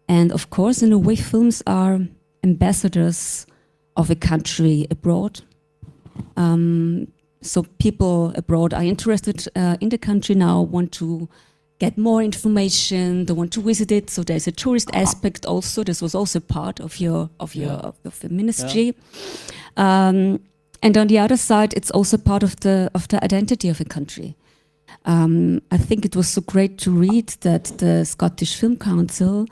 And of course, in a way, films are ambassadors of a country abroad. So people abroad are interested in the country now, want to get more information, they want to visit it. So there's a tourist aspect also. This was also part of your ministry. And on the other side, it's also part of the identity of a country. I think it was so great to read that the Scottish Film Council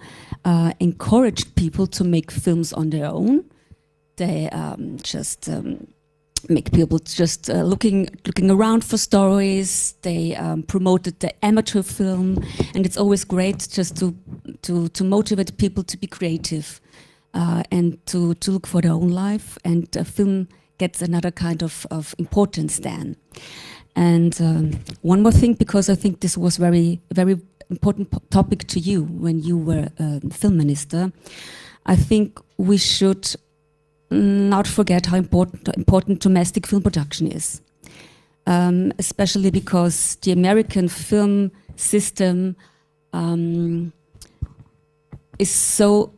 encouraged people to make films on their own. They make people just looking around for stories. They promoted the amateur film, and it's always great just to motivate people to be creative and to look for their own life. And film gets another kind of importance then. And one more thing, because I think this was very important topic to you when you were film minister. I think we should not forget how important domestic film production is, especially because the American film system is so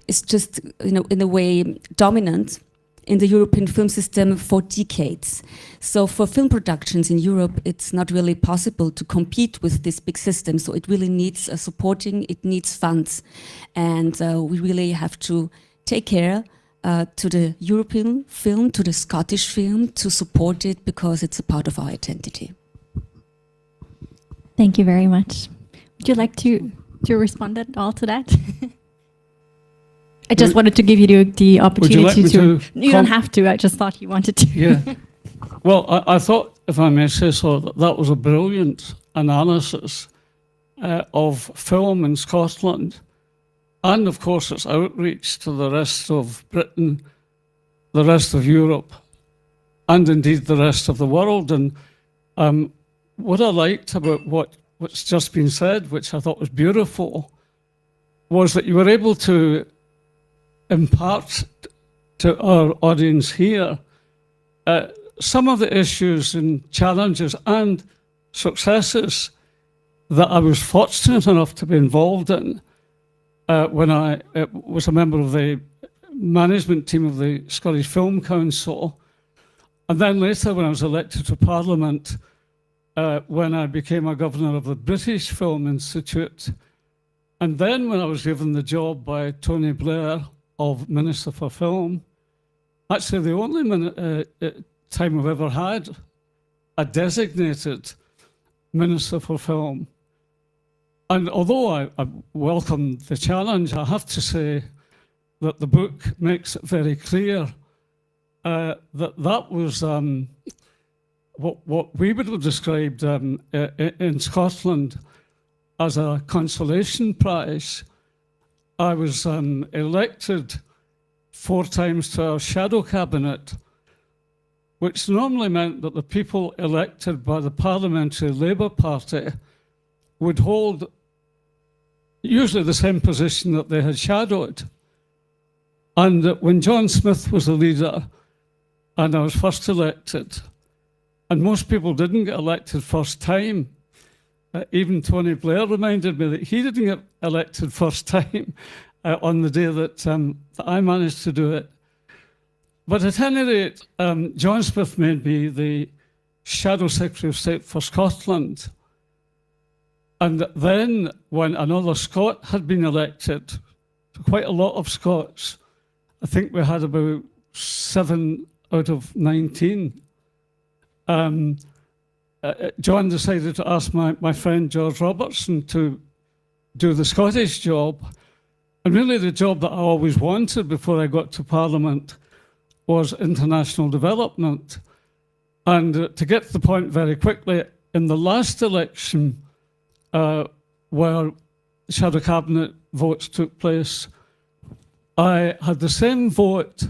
is just in a way dominant in the European film system for decades. So for film productions in Europe, it's not really possible to compete with this big system. So it really needs supporting, it needs funds, and we really have to take care to the European film, to the Scottish film, to support it because it's a part of our identity. Thank you very much. Would you like to respond at all to that? I just wanted to give you the opportunity to. You don't have to. I just thought you wanted to. Yeah. Well, I thought, if I may say so, that was a brilliant analysis of film in Scotland. And of course, its outreach to the rest of Britain, the rest of Europe, and indeed the rest of the world. And what I liked about what's just been said, which I thought was beautiful, was that you were able to impart to our audience here some of the issues and challenges and successes that I was fortunate enough to be involved in. When I was a member of the management team of the Scottish Film Council, and then later when I was elected to Parliament, when I became a governor of the British Film Institute, and then when I was given the job by Tony Blair of Minister for Film, actually the only time I've ever had a designated Minister for Film. And although I welcome the challenge, I have to say that the book makes it very clear that was what we would have described in Scotland as a consolation prize. I was elected 4 times to our shadow cabinet, which normally meant that the people elected by the Parliamentary Labour Party would hold usually the same position that they had shadowed. And when John Smith was the leader and I was first elected, and most people didn't get elected first time, even Tony Blair reminded me that he didn't get elected first time on the day that I managed to do it. But at any rate, John Smith made me the Shadow Secretary of State for Scotland. And then when another Scot had been elected, quite a lot of Scots, I think we had about 7 out of 19, John decided to ask my friend George Robertson to do the Scottish job. And really the job that I always wanted before I got to Parliament was international development. And to get to the point very quickly, in the last election where shadow cabinet votes took place, I had the same vote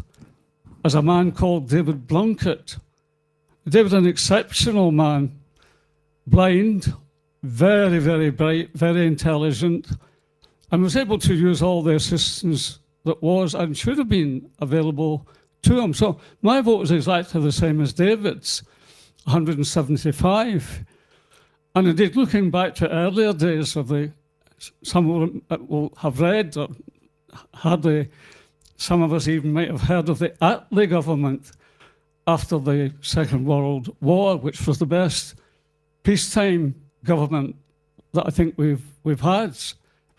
as a man called David Blunkett. David, an exceptional man, blind, very, very bright, very intelligent, and was able to use all the assistance that was and should have been available to him. So my vote was exactly the same as David's, 175. And indeed, looking back to earlier days of some of them will have read, or hardly some of us even might have heard of the Attlee government after the Second World War, which was the best peacetime government that I think we've had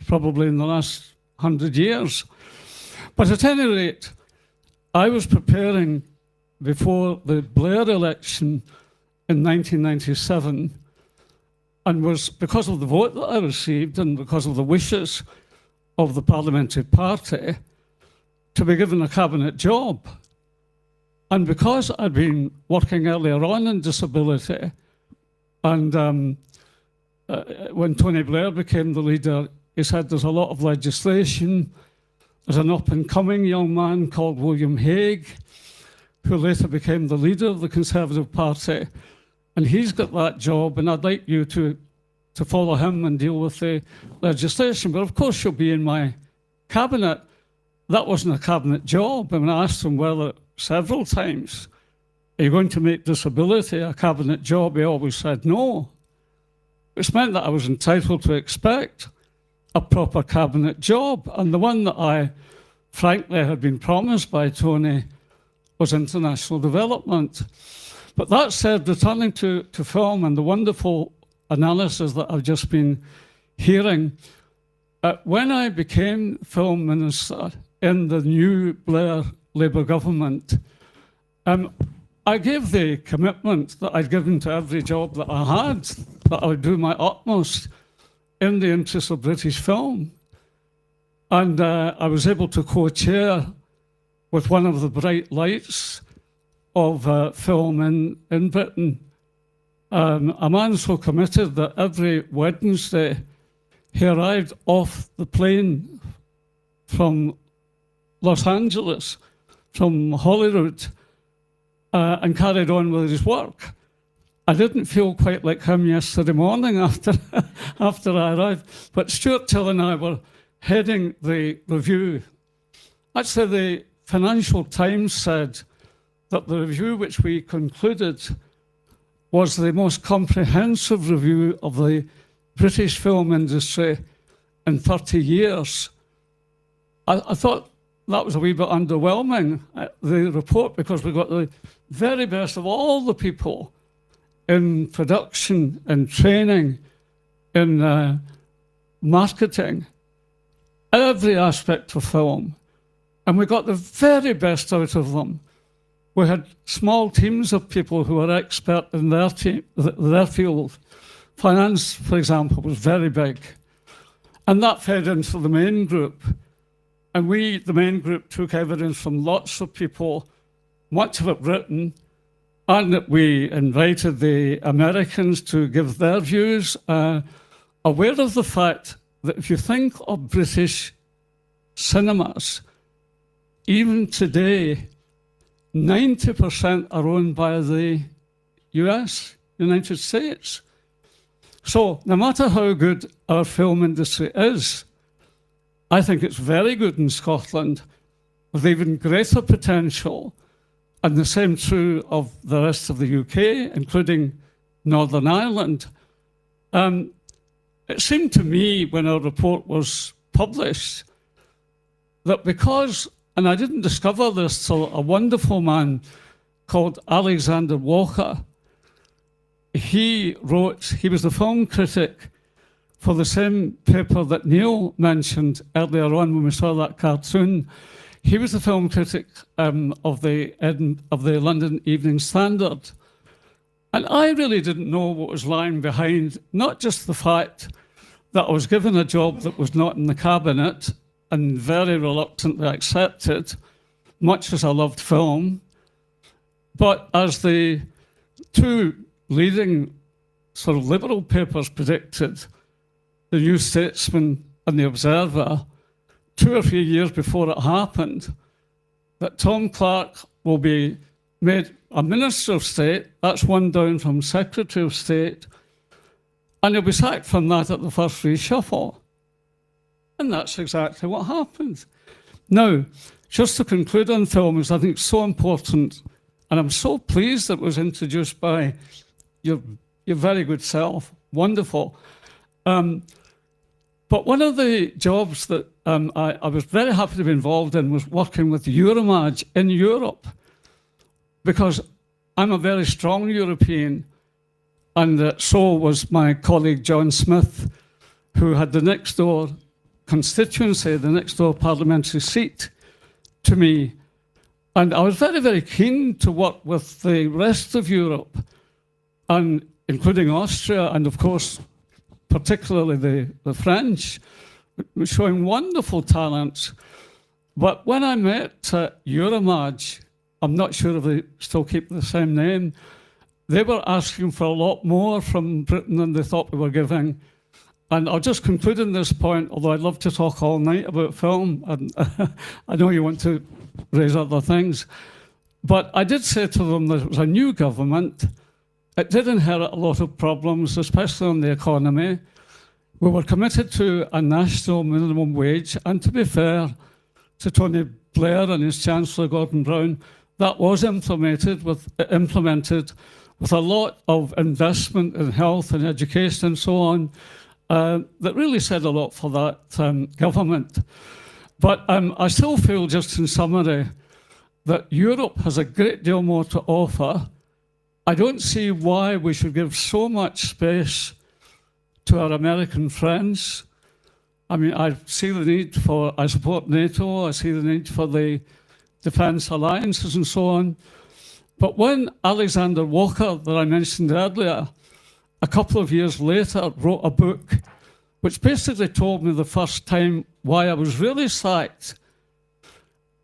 probably in the last 100 years. But at any rate, I was preparing before the Blair election in 1997, and was, because of the vote that I received and because of the wishes of the parliamentary party, to be given a cabinet job. And because I'd been working earlier on in disability, and when Tony Blair became the leader, he said there's a lot of legislation. There's an up-and-coming young man called William Hague, who later became the leader of the Conservative Party, and he's got that job, and I'd like you to follow him and deal with the legislation. But of course you'll be in my cabinet. That wasn't a cabinet job. I mean, I asked him whether several times, are you going to make disability a cabinet job? He always said no, which meant that I was entitled to expect a proper cabinet job. And the one that I, frankly, had been promised by Tony was international development. But that said, returning to film and the wonderful analysis that I've just been hearing, when I became film minister in the new Blair Labour government, I gave the commitment that I'd given to every job that I had, that I would do my utmost in the interest of British film. And I was able to co-chair with one of the bright lights of film in Britain, a man so committed that every Wednesday he arrived off the plane from Los Angeles, from Holyrood, and carried on with his work. I didn't feel quite like him yesterday morning after I arrived, but Stuart Till and I were heading the review. Actually, the Financial Times said that the review which we concluded was the most comprehensive review of the British film industry in 30 years. I thought that was a wee bit underwhelming, the report, because we got the very best of all the people in production, in training, in marketing, every aspect of film. And we got the very best out of them. We had small teams of people who were expert in their field. Finance, for example, was very big. And that fed into the main group. And we, the main group, took evidence from lots of people, much of it written, and that we invited the Americans to give their views, aware of the fact that if you think of British cinemas, even today, 90% are owned by the US, United States. So no matter how good our film industry is, I think it's very good in Scotland, with even greater potential, and the same true of the rest of the UK, including Northern Ireland. It seemed to me when our report was published that because, and I didn't discover this till a wonderful man called Alexander Walker, he was the film critic for the same paper that Neil mentioned earlier on when we saw that cartoon. He was the film critic of the London Evening Standard. And I really didn't know what was lying behind, not just the fact that I was given a job that was not in the cabinet and very reluctantly accepted, much as I loved film, but as the two leading sort of liberal papers predicted, the New Statesman and the Observer, 2 or 3 years before it happened, that Tom Clarke will be made a Minister of State, that's one down from Secretary of State, and he'll be sacked from that at the first reshuffle. And And that's exactly what happened. Now, just to conclude on film, is I think so important, and I'm so pleased that it was introduced by your very good self. Wonderful. But one of the jobs that I was very happy to be involved in was working with Euromage in Europe, because I'm a very strong European, and so was my colleague John Smith, who had the next door constituency, the next door parliamentary seat to me. And I was very, very keen to work with the rest of Europe, and including Austria, and of course, particularly the French, showing wonderful talents. But when I met Euromage, I'm not sure if they still keep the same name, they were asking for a lot more from Britain than they thought we were giving. And I'll just conclude on this point, although I'd love to talk all night about film, and I know you want to raise other things. But I did say to them that it was a new government. It did inherit a lot of problems, especially on the economy. We were committed to a national minimum wage, and to be fair to Tony Blair and his Chancellor Gordon Brown, that was implemented with a lot of investment in health and education and so on, that really said a lot for that government. But I still feel, just in summary, that Europe has a great deal more to offer. I don't see why we should give so much space to our American friends. I mean, I support NATO, I see the need for the defence alliances and so on. But when Alexander Walker, that I mentioned earlier, a couple of years later wrote a book which basically told me the first time why I was really sacked.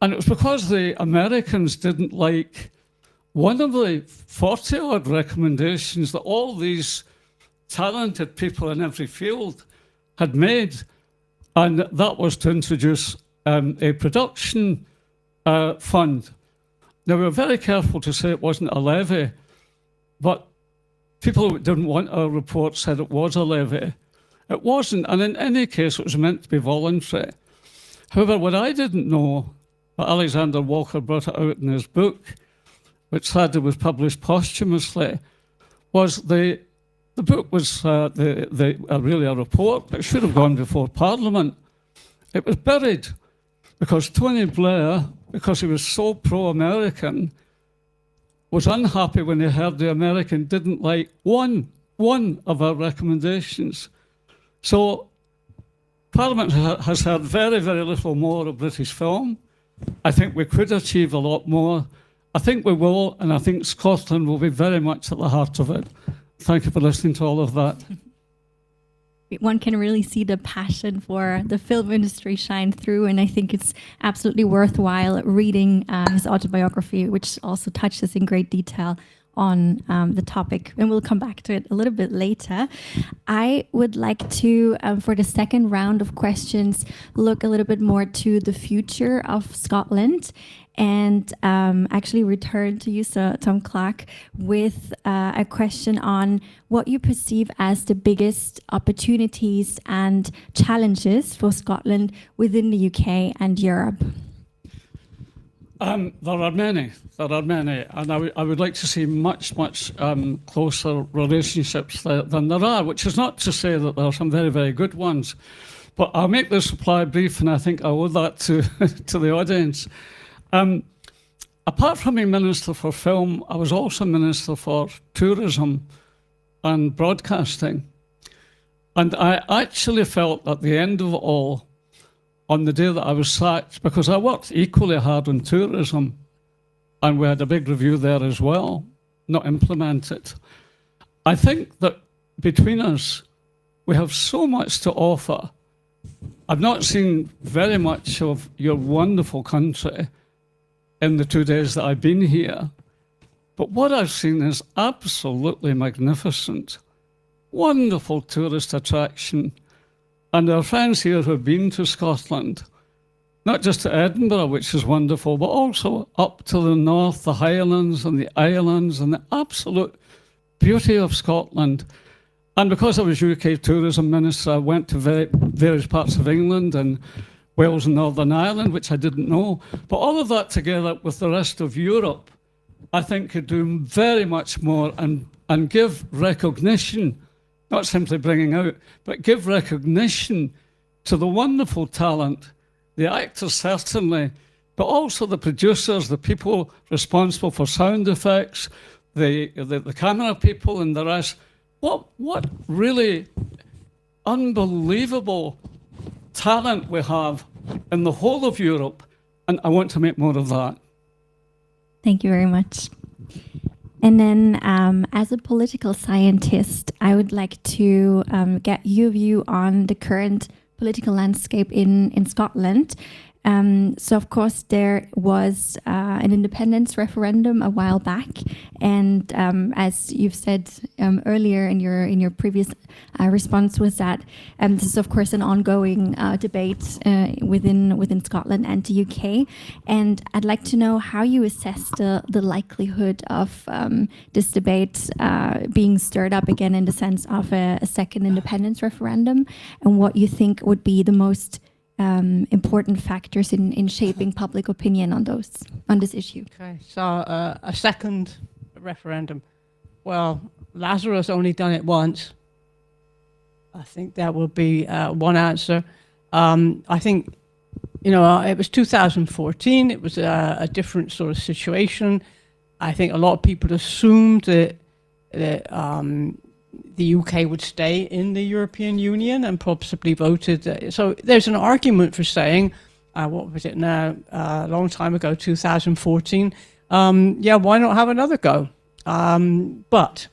And it was because the Americans didn't like one of the 40-odd recommendations that all these talented people in every field had made, and that was to introduce a production fund. Now, we were very careful to say it wasn't a levy, but people who didn't want our report said it was a levy. It wasn't, and in any case, it was meant to be voluntary. However, what I didn't know, but Alexander Walker brought it out in his book, which sadly was published posthumously, was the book was really a report, but it should have gone before Parliament. It was buried because Tony Blair, because he was so pro-American, was unhappy when he heard the American didn't like one of our recommendations. So Parliament has heard very, very little more of British film. I think we could achieve a lot more. I think we will, and I think Scotland will be very much at the heart of it. Thank you for listening to all of that. One can really see the passion for the film industry shine through, and I think it's absolutely worthwhile reading his autobiography, which also touches in great detail on the topic, and we'll come back to it a little bit later. I would like to, for the second round of questions, look a little bit more to the future of Scotland, and actually return to you, Sir Tom Clarke, with a question on what you perceive as the biggest opportunities and challenges for Scotland within the UK and Europe. There are many, and I would like to see much closer relationships than there are, which is not to say that there are some very, very good ones. But I'll make this reply brief, and I think I owe that to the audience. Apart from being Minister for Film, I was also Minister for Tourism and Broadcasting. And I actually felt at the end of it all, on the day that I was sacked, because I worked equally hard on tourism, and we had a big review there as well, not implemented. I think that between us, we have so much to offer. I've not seen very much of your wonderful country in the 2 days that I've been here, but what I've seen is absolutely magnificent. Wonderful tourist attraction. And our friends here who have been to Scotland, not just to Edinburgh, which is wonderful, but also up to the north, the Highlands and the Islands, and the absolute beauty of Scotland. And because I was UK Tourism Minister, I went to various parts of England and Wales and Northern Ireland, which I didn't know. But all of that together with the rest of Europe, I think could do very much more and give recognition, not simply bringing out, but give recognition to the wonderful talent, the actors certainly, but also the producers, the people responsible for sound effects, the camera people and the rest. What really unbelievable talent we have in the whole of Europe, and I want to make more of that. Thank you very much. And then as a political scientist, I would like to get your view on the current political landscape in Scotland. So of course there was an independence referendum a while back, and as you've said earlier in your previous response, was that this is of course an ongoing debate within Scotland and the UK, and I'd like to know how you assess the likelihood of this debate being stirred up again in the sense of a second independence referendum, and what you think would be the most important factors in shaping public opinion on this issue. Okay, so a second referendum. Well, Lazarus only done it once. I think that will be one answer. I think, it was 2014. It was a different sort of situation. I think a lot of people assumed that the UK would stay in the European Union and possibly voted. So there's an argument for saying, what was it now, a long time ago, 2014, yeah, why not have another go? But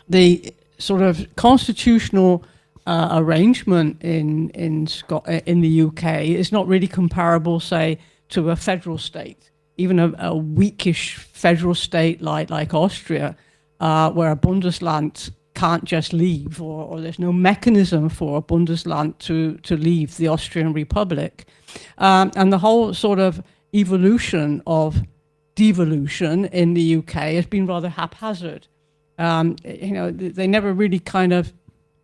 the sort of constitutional arrangement in the UK is not really comparable, say, to a federal state, even a weakish federal state like Austria, where a Bundesland can't just leave, or there's no mechanism for a Bundesland to leave the Austrian Republic. And the whole sort of evolution of devolution in the UK has been rather haphazard. They never really kind of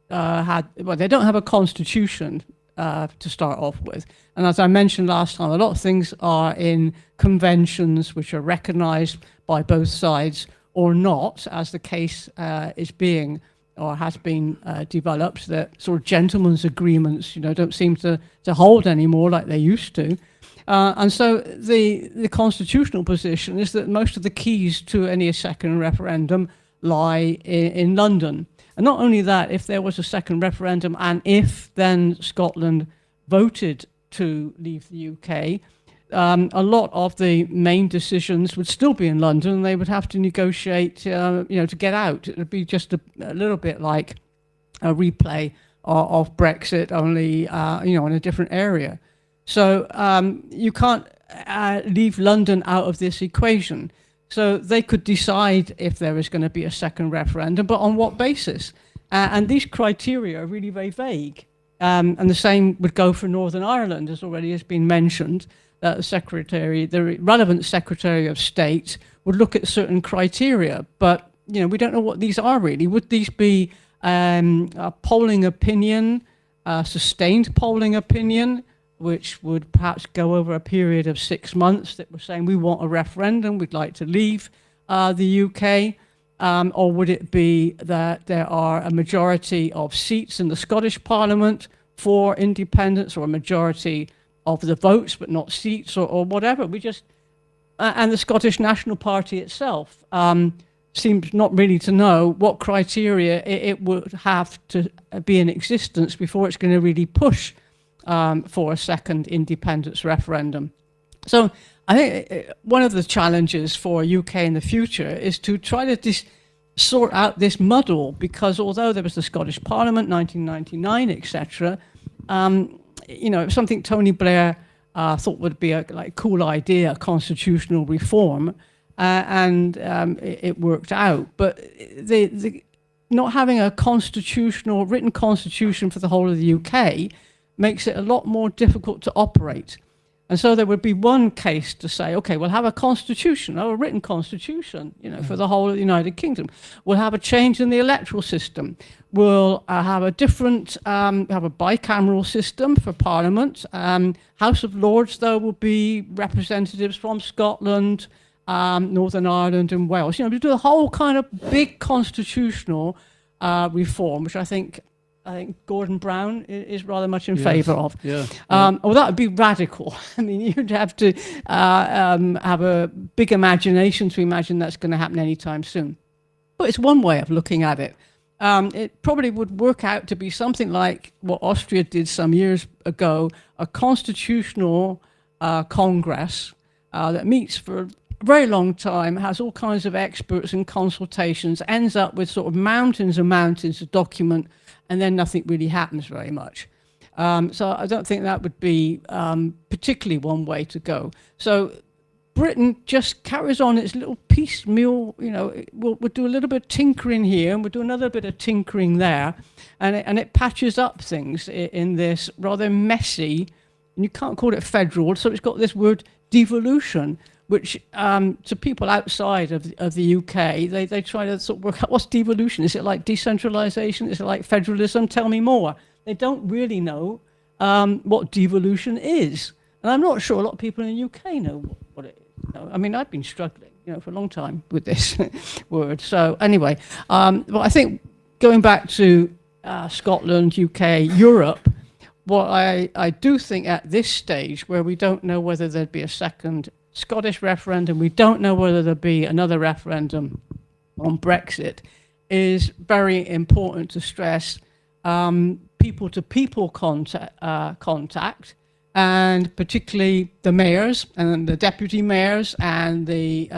they don't have a constitution to start off with. And as I mentioned last time, a lot of things are in conventions which are recognized by both sides, or not, as the case is being or has been developed, that sort of gentlemen's agreements, don't seem to hold anymore like they used to. And so the constitutional position is that most of the keys to any second referendum lie in London. And not only that, if there was a second referendum and if then Scotland voted to leave the UK, a lot of the main decisions would still be in London, and they would have to negotiate, to get out. It would be just a little bit like a replay of Brexit, only, in a different area. So you can't leave London out of this equation. So they could decide if there is going to be a second referendum, but on what basis? And these criteria are really very vague. And the same would go for Northern Ireland, as already has been mentioned. The relevant Secretary of State would look at certain criteria, but we don't know what these are really. Would these be a polling opinion, a sustained polling opinion, which would perhaps go over a period of 6 months, that we're saying we want a referendum, we'd like to leave the UK, or would it be that there are a majority of seats in the Scottish Parliament for independence, or a majority of the votes but not seats, or whatever? We just and the Scottish National Party itself seems not really to know what criteria it would have to be in existence before it's going to really push for a second independence referendum. So I think one of the challenges for UK in the future is to try to sort out this muddle, because although there was the Scottish Parliament, 1999, etc., something Tony Blair thought would be a cool idea, constitutional reform, and it worked out. But the not having a written constitution for the whole of the UK makes it a lot more difficult to operate. And so there would be one case to say, okay, we'll have a constitution, a written constitution, you know, for the whole of the United Kingdom. We'll have a change in the electoral system. We'll have a different, have a bicameral system for Parliament. House of Lords, though, will be representatives from Scotland, Northern Ireland and Wales. You know, we do a whole kind of big constitutional reform, which I think Gordon Brown is rather much in favour of. Yeah. Well, that would be radical. I mean, you'd have to have a big imagination to imagine that's going to happen anytime soon. But it's one way of looking at it. It probably would work out to be something like what Austria did some years ago, a constitutional congress that meets for a very long time, has all kinds of experts and consultations, ends up with sort of mountains and mountains of document, and then nothing really happens very much. So I don't think that would be particularly one way to go. So Britain just carries on its little piecemeal, you know, we'll do a little bit of tinkering here and we'll do another bit of tinkering there, and it patches up things in this rather messy, and you can't call it federal, so it's got this word devolution, which to people outside of the UK, they try to sort of work out what's devolution. Is it like decentralisation? Is it like federalism? Tell me more. They don't really know what devolution is. And I'm not sure a lot of people in the UK know what it is. No, I mean, I've been struggling, you know, for a long time with this word. So anyway, well, I think going back to Scotland, UK, Europe, what I do think at this stage, where we don't know whether there'd be a second Scottish referendum, we don't know whether there'll be another referendum on Brexit, is very important to stress people-to-people contact, and particularly the mayors and the deputy mayors and the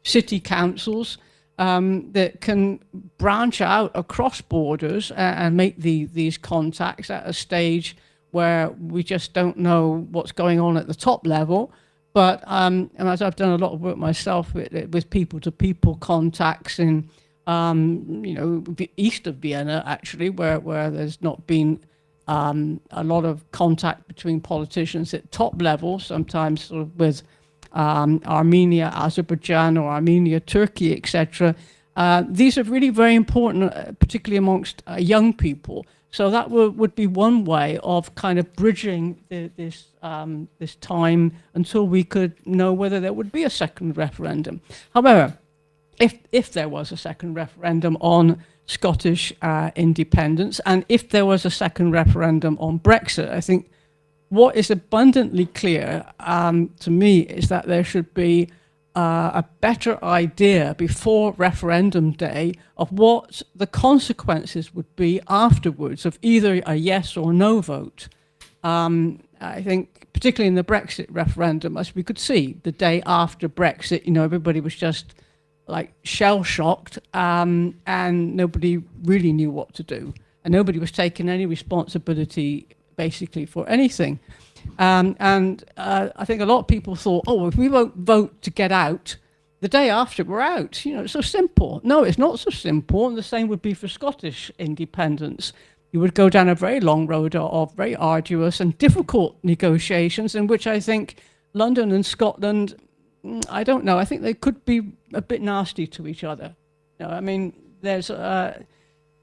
city councils that can branch out across borders and make these contacts at a stage where we just don't know what's going on at the top level. But and as I've done a lot of work myself with people-to-people contacts in, you know, east of Vienna, actually, where there's not been a lot of contact between politicians at top level, sometimes sort of with Armenia, Azerbaijan, or Armenia, Turkey, etc. These are really very important, particularly amongst young people. So that would be one way of kind of bridging this time until we could know whether there would be a second referendum. However, if there was a second referendum on Scottish independence, and if there was a second referendum on Brexit, I think what is abundantly clear to me is that there should be a better idea before referendum day of what the consequences would be afterwards of either a yes or no vote. I think particularly in the Brexit referendum, as we could see, the day after Brexit, you know, everybody was just like shell-shocked, and nobody really knew what to do. And nobody was taking any responsibility, basically, for anything. I think a lot of people thought, oh, if we won't vote to get out, the day after we're out. You know, it's so simple. No, it's not so simple, and the same would be for Scottish independence. You would go down a very long road of very arduous and difficult negotiations, in which I think London and Scotland, I don't know, I think they could be a bit nasty to each other. You know, I mean, there's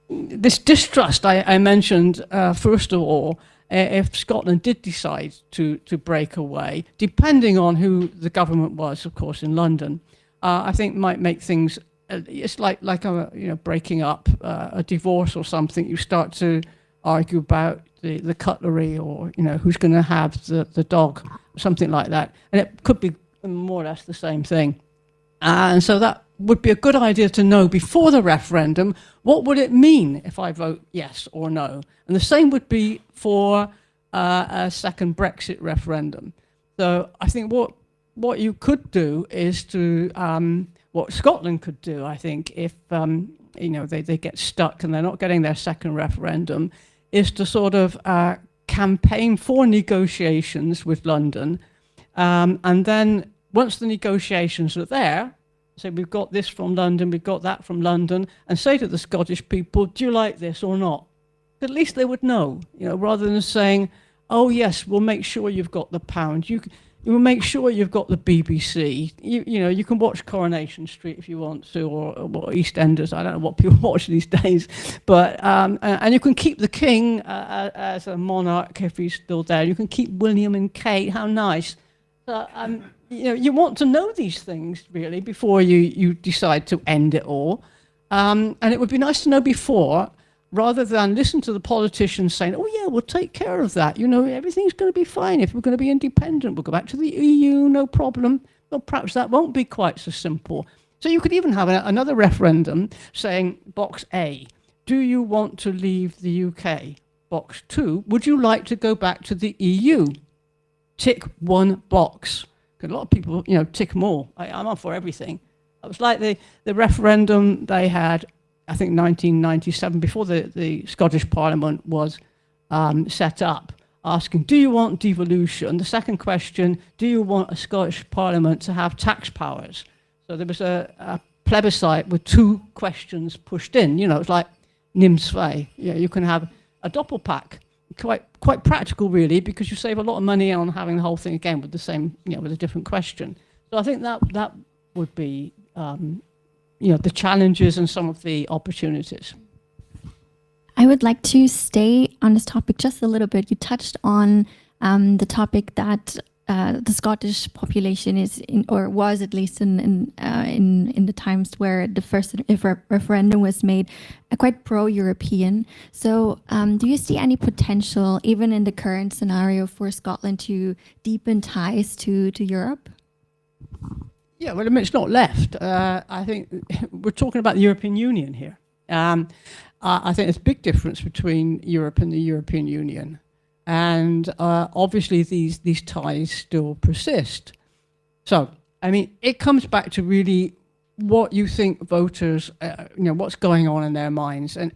this distrust I mentioned, first of all, if Scotland did decide to break away, depending on who the government was, of course, in London, I think might make things, it's like a, you know, breaking up, a divorce or something. You start to argue about the cutlery, or, you know, who's going to have the dog, something like that. And it could be more or less the same thing. And so that would be a good idea to know before the referendum, what would it mean if I vote yes or no? And the same would be for a second Brexit referendum. So I think what you could do is to, what Scotland could do, I think, if you know, they get stuck and they're not getting their second referendum, is to sort of campaign for negotiations with London. And then once the negotiations are there, say we've got this from London, we've got that from London, and say to the Scottish people, do you like this or not? At least they would know, you know, rather than saying, oh yes, we'll make sure you've got the Pound. You will make sure you've got the BBC. You know, you can watch Coronation Street if you want to, or EastEnders. I don't know what people watch these days, but and you can keep the King as a monarch if he's still there. You can keep William and Kate. How nice. So, you know, you want to know these things really before you decide to end it all, and it would be nice to know before, rather than listen to the politicians saying, oh yeah, we'll take care of that. You know, everything's going to be fine. If we're going to be independent, we'll go back to the EU, no problem. Well, perhaps that won't be quite so simple. So you could even have another referendum saying, box A, do you want to leave the UK? Box 2, would you like to go back to the EU? Tick one box. Because a lot of people, you know, tick them all. I'm on for everything. It was like the referendum they had, I think 1997, before the Scottish Parliament was set up, asking, do you want devolution? The second question, do you want a Scottish Parliament to have tax powers? So there was a plebiscite with 2 questions pushed in. You know, it's like Nim Zwei. You know, you can have a doppelpack. Quite practical, really, because you save a lot of money on having the whole thing again with the same, you know, with a different question. So I think that would be, you know, the challenges and some of the opportunities. I would like to stay on this topic just a little bit. You touched on the topic that the Scottish population is in, or was at least in the times where the first referendum was made, quite pro-European. So do you see any potential, even in the current scenario, for Scotland to deepen ties to Europe? Yeah, well, I mean, it's not left. I think we're talking about the European Union here. I think there's a big difference between Europe and the European Union. And obviously these ties still persist. So, I mean, it comes back to really what you think voters, you know, what's going on in their minds. And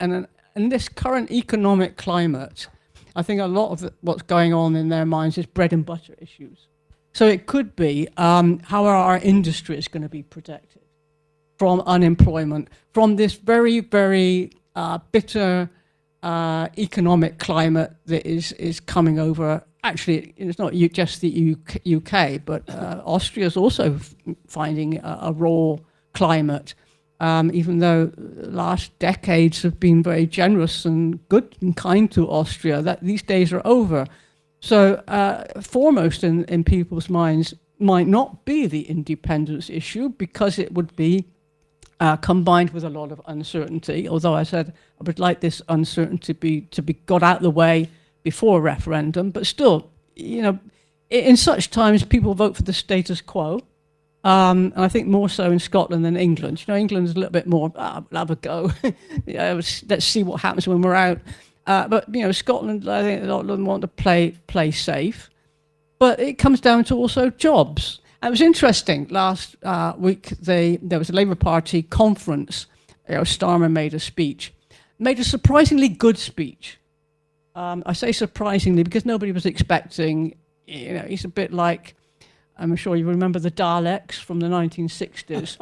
in this current economic climate, I think a lot of what's going on in their minds is bread and butter issues. So it could be how are our industries going to be protected from unemployment, from this very, very bitter economic climate that is coming over. Actually, it's not just the UK, but Austria is also finding a raw climate, even though last decades have been very generous and good and kind to Austria. That these days are over. So foremost in people's minds might not be the independence issue, because it would be combined with a lot of uncertainty, although I said I would like this uncertainty to be got out of the way before a referendum. But still, you know, in such times, people vote for the status quo. And I think more so in Scotland than England. You know, England is a little bit more, we'll have a go. You know, let's see what happens when we're out. But, you know, Scotland, I think a lot of them want to play safe. But it comes down to also jobs. And it was interesting, last week there was a Labour Party conference. You know, Starmer made a speech, made a surprisingly good speech. I say surprisingly because nobody was expecting, you know, he's a bit like, I'm sure you remember the Daleks from the 1960s.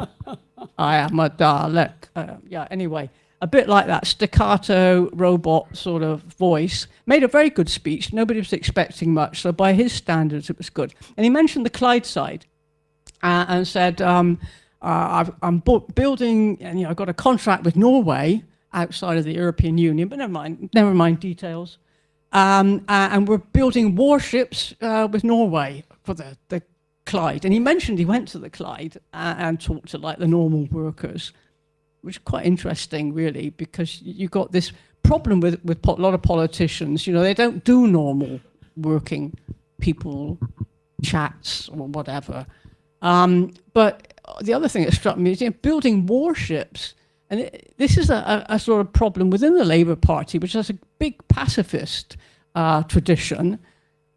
I am a Dalek. Yeah, anyway, a bit like that staccato robot sort of voice. Made a very good speech. Nobody was expecting much, so by his standards, it was good. And he mentioned the Clydeside and said, I'm building, and you know, I've got a contract with Norway outside of the European Union, but never mind details. And we're building warships with Norway for the Clyde. And he mentioned he went to the Clyde and talked to like the normal workers, which is quite interesting, really, because you got this problem with a lot of politicians. You know, they don't do normal working people chats or whatever. But the other thing that struck me is, you know, building warships. And this is a sort of problem within the Labour Party, which has a big pacifist tradition.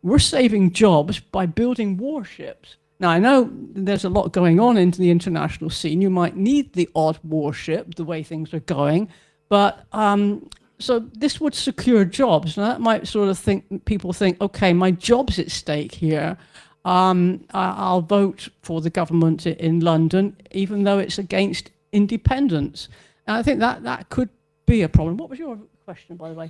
We're saving jobs by building warships. Now, I know there's a lot going on in the international scene. You might need the odd warship, the way things are going. But so this would secure jobs. Now, that might sort of people think, OK, my job's at stake here. I'll vote for the government in London, even though it's against independence. And I think that could be a problem. What was your question, by the way.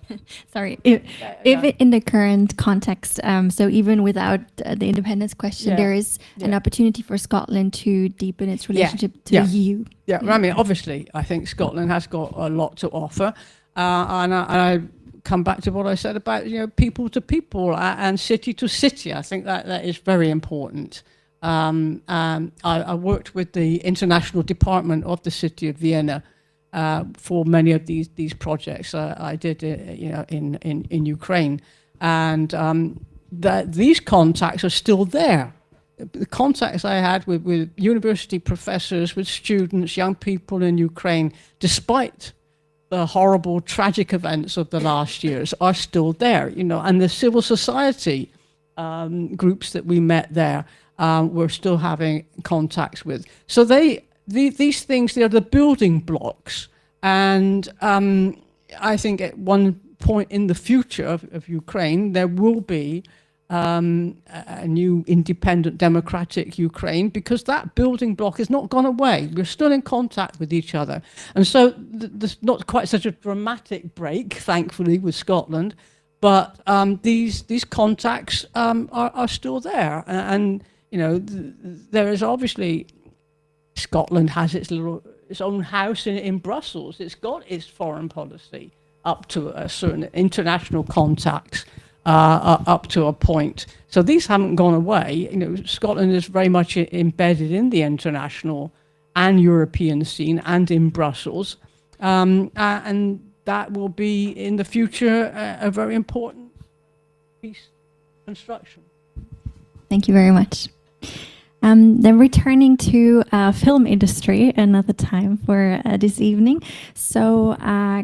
Sorry, if in the current context, so even without the independence question, Yeah. there is an Yeah. opportunity for Scotland to deepen its relationship to the EU. Yeah, I mean, obviously, I think Scotland has got a lot to offer, and I come back to what I said about people to people and city to city. I think that is very important. I worked with the international department of the city of Vienna for many of these projects. I did in Ukraine, and these contacts are still there. The contacts I had with university professors, with students, young people in Ukraine, despite the horrible, tragic events of the last years, are still there. And the civil society groups that we met there, we're still having contacts with. So these things, they're the building blocks. And I think at one point in the future of Ukraine, there will be a new independent democratic Ukraine, because that building block has not gone away. We're still in contact with each other. And so there's not quite such a dramatic break, thankfully, with Scotland, but these contacts are still there. And there is obviously, Scotland has its own house in Brussels. It's got its foreign policy up to a certain international contacts up to a point. So these haven't gone away. Scotland is very much embedded in the international and European scene and in Brussels. And that will be in the future a very important piece of construction. Thank you very much. Then returning to film industry another time for this evening. So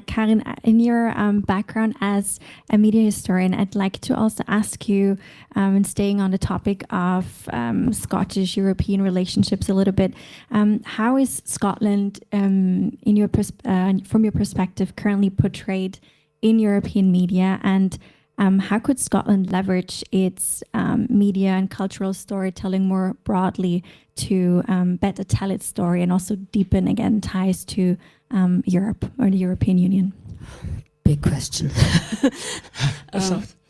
Karin, in your background as a media historian, I'd like to also ask you, and staying on the topic of Scottish-European relationships a little bit, how is Scotland, from your perspective, currently portrayed in European media, and how could Scotland leverage its media and cultural storytelling more broadly to better tell its story and also deepen, again, ties to Europe or the European Union? Big question.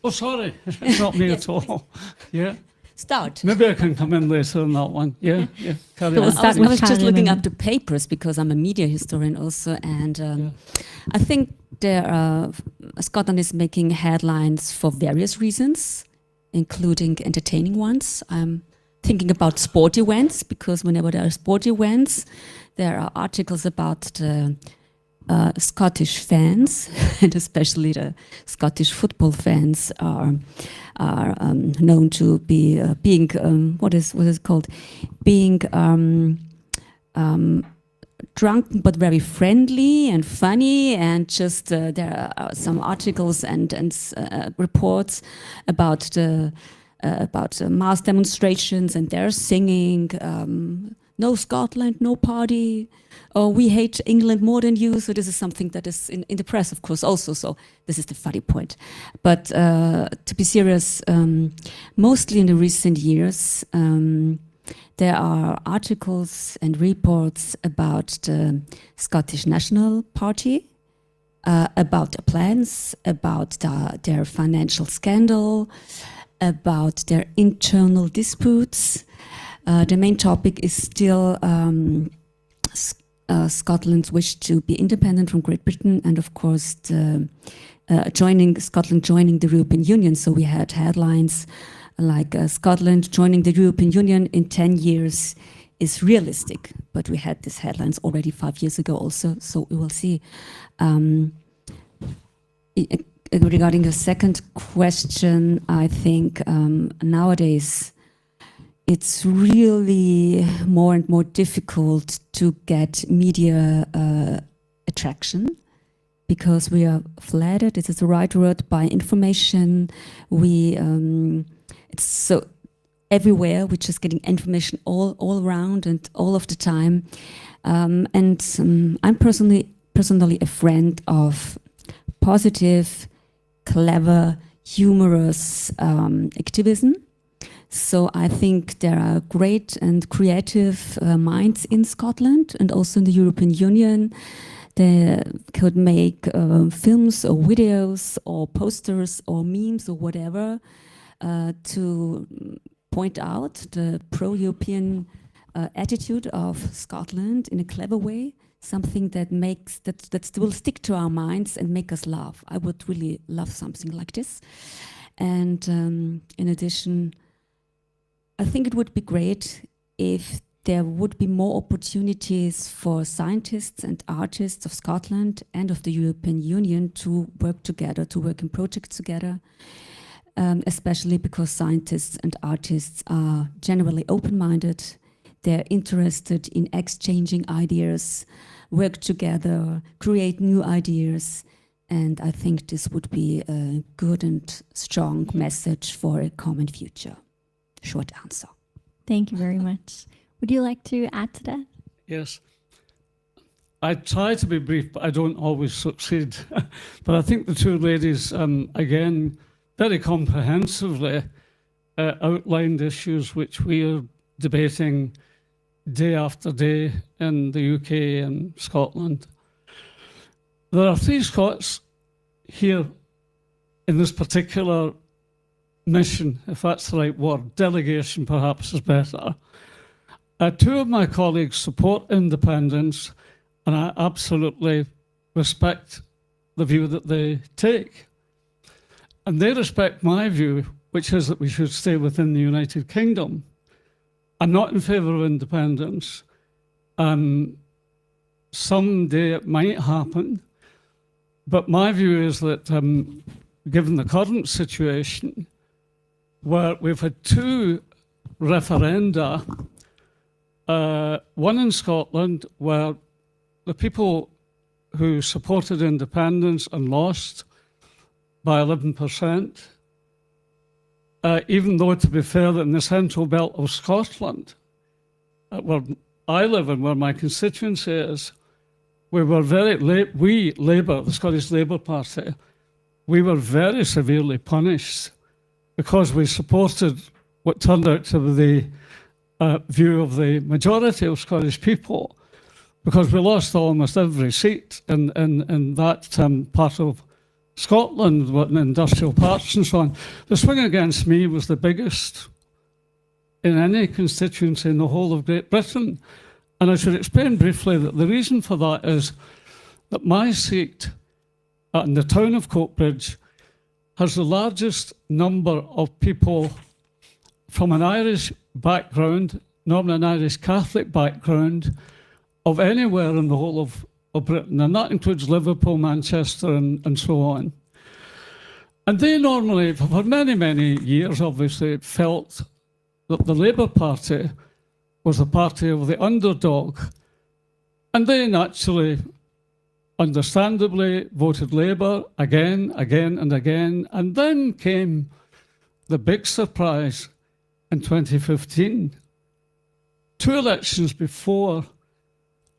Oh, sorry, it's not me at all. Yeah. Start. Maybe I can come in later on that one. Yeah. Carry on. I was just looking up the papers because I'm a media historian also, and I think Scotland is making headlines for various reasons, including entertaining ones. I'm thinking about sport events, because whenever there are sport events, there are articles about the Scottish fans, and especially the Scottish football fans are known to be being what is it called? Being drunk but very friendly and funny, and just there are some articles and reports about mass demonstrations, and they're singing "No Scotland, no party," or "We hate England more than you." So this is something that is in the press, of course, also. So this is the funny point. But to be serious, mostly in the recent years, there are articles and reports about the Scottish National Party, about their plans, about their financial scandal, about their internal disputes. The main topic is still Scotland's wish to be independent from Great Britain, and of course Scotland joining the European Union. So we had headlines like Scotland joining the European Union in 10 years is realistic. But we had these headlines already 5 years ago also, so we will see. Regarding the second question, I think nowadays it's really more and more difficult to get media attraction, because we are flooded, this is the right word, by information. It's so everywhere, we're just getting information all around and all of the time. I'm personally a friend of positive, clever, humorous activism. So I think there are great and creative minds in Scotland and also in the European Union They could make films or videos or posters or memes or whatever to point out the pro-European attitude of Scotland in a clever way, something that will stick to our minds and make us laugh. I would really love something like this. And in addition, I think it would be great if there would be more opportunities for scientists and artists of Scotland and of the European Union to work together, to work in projects together, especially because scientists and artists are generally open-minded. They're interested in exchanging ideas, work together, create new ideas. And I think this would be a good and strong message for a common future. Short answer. Thank you very much. Would you like to add to that? Yes. I try to be brief, but I don't always succeed. But I think the two ladies, again, very comprehensively outlined issues which we are debating day after day in the UK and Scotland. There are 3 Scots here in this particular mission, if that's the right word. Delegation perhaps is better. 2 of my colleagues support independence, and I absolutely respect the view that they take. And they respect my view, which is that we should stay within the United Kingdom. I'm not in favour of independence. Someday it might happen, but my view is that given the current situation, where we've had 2 referenda, one in Scotland where the people who supported independence and lost by 11%, even though, to be fair, in the central belt of Scotland, where I live and where my constituency is, we were we, Labour, the Scottish Labour Party, we were very severely punished because we supported what turned out to be the view of the majority of Scottish people, because we lost almost every seat in that part of Scotland, in industrial parts and so on. The swing against me was the biggest in any constituency in the whole of Great Britain. And I should explain briefly that the reason for that is that my seat in the town of Coatbridge has the largest number of people from an Irish background, normally an Irish Catholic background, of anywhere in the whole of Britain, and that includes Liverpool, Manchester, and so on. And they normally, for many, many years, obviously, felt that the Labour Party was the party of the underdog. And they naturally, understandably, voted Labour again, and again. And then came the big surprise in 2015. 2 elections before,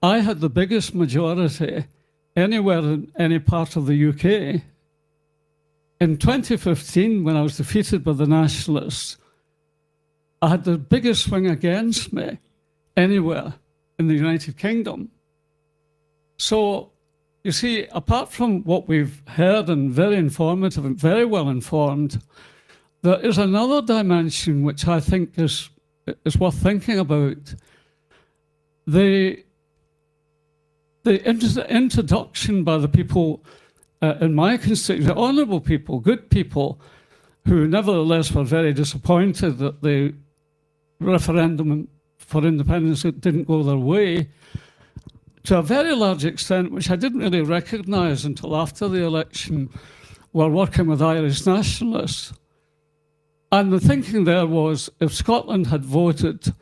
I had the biggest majority anywhere in any part of the UK. In 2015, when I was defeated by the Nationalists, I had the biggest swing against me anywhere in the United Kingdom. So, you see, apart from what we've heard and very informative and very well informed, there is another dimension which I think is worth thinking about. The introduction by the people in my constituency, honourable people, good people, who nevertheless were very disappointed that the referendum for independence didn't go their way, to a very large extent, which I didn't really recognise until after the election, were working with Irish nationalists. And the thinking there was, if Scotland had voted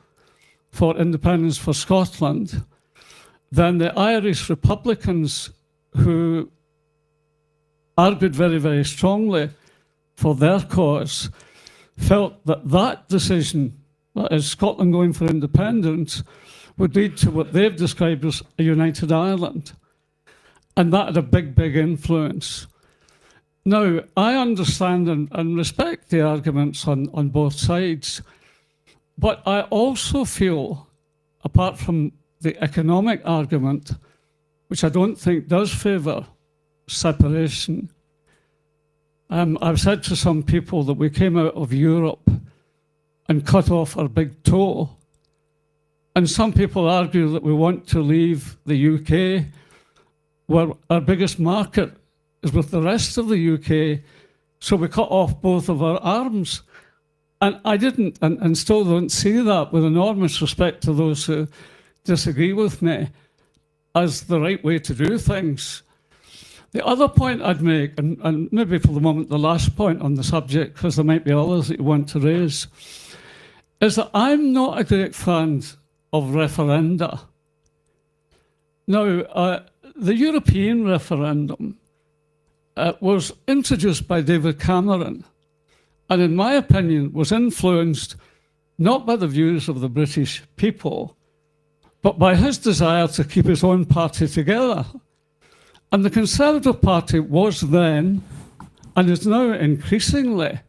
for independence for Scotland, then the Irish Republicans, who argued very, very strongly for their cause, felt that that decision, that is Scotland going for independence, would lead to what they've described as a united Ireland. And that had a big, big influence. Now, I understand and respect the arguments on both sides, but I also feel, apart from the economic argument, which I don't think does favour separation. I've said to some people that we came out of Europe and cut off our big toe. And some people argue that we want to leave the UK, where our biggest market is with the rest of the UK, so we cut off both of our arms. And I didn't, and still don't see that, with enormous respect to those who disagree with me, as the right way to do things. The other point I'd make, and maybe for the moment the last point on the subject, because there might be others that you want to raise, is that I'm not a great fan of referenda. Now, the European referendum was introduced by David Cameron, and in my opinion was influenced not by the views of the British people, but by his desire to keep his own party together. And the Conservative Party was then, and is now increasingly,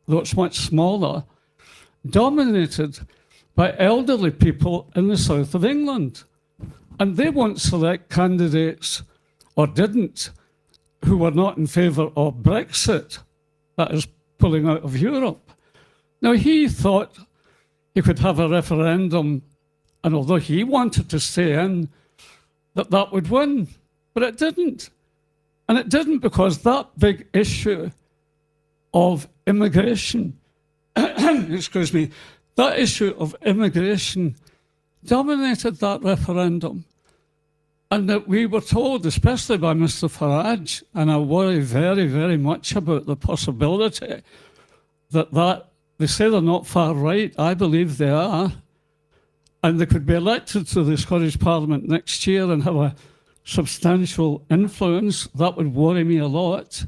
though it's much smaller, dominated by elderly people in the south of England. And they won't select candidates, or didn't, who were not in favour of Brexit, that is, pulling out of Europe. Now, he thought he could have a referendum, and although he wanted to stay in, that would win. But it didn't. And it didn't because that big issue of immigration, excuse me, that issue of immigration dominated that referendum. And that we were told, especially by Mr. Farage, and I worry very, very much about the possibility that they say they're not far right, I believe they are, and they could be elected to the Scottish Parliament next year and have a substantial influence. That would worry me a lot.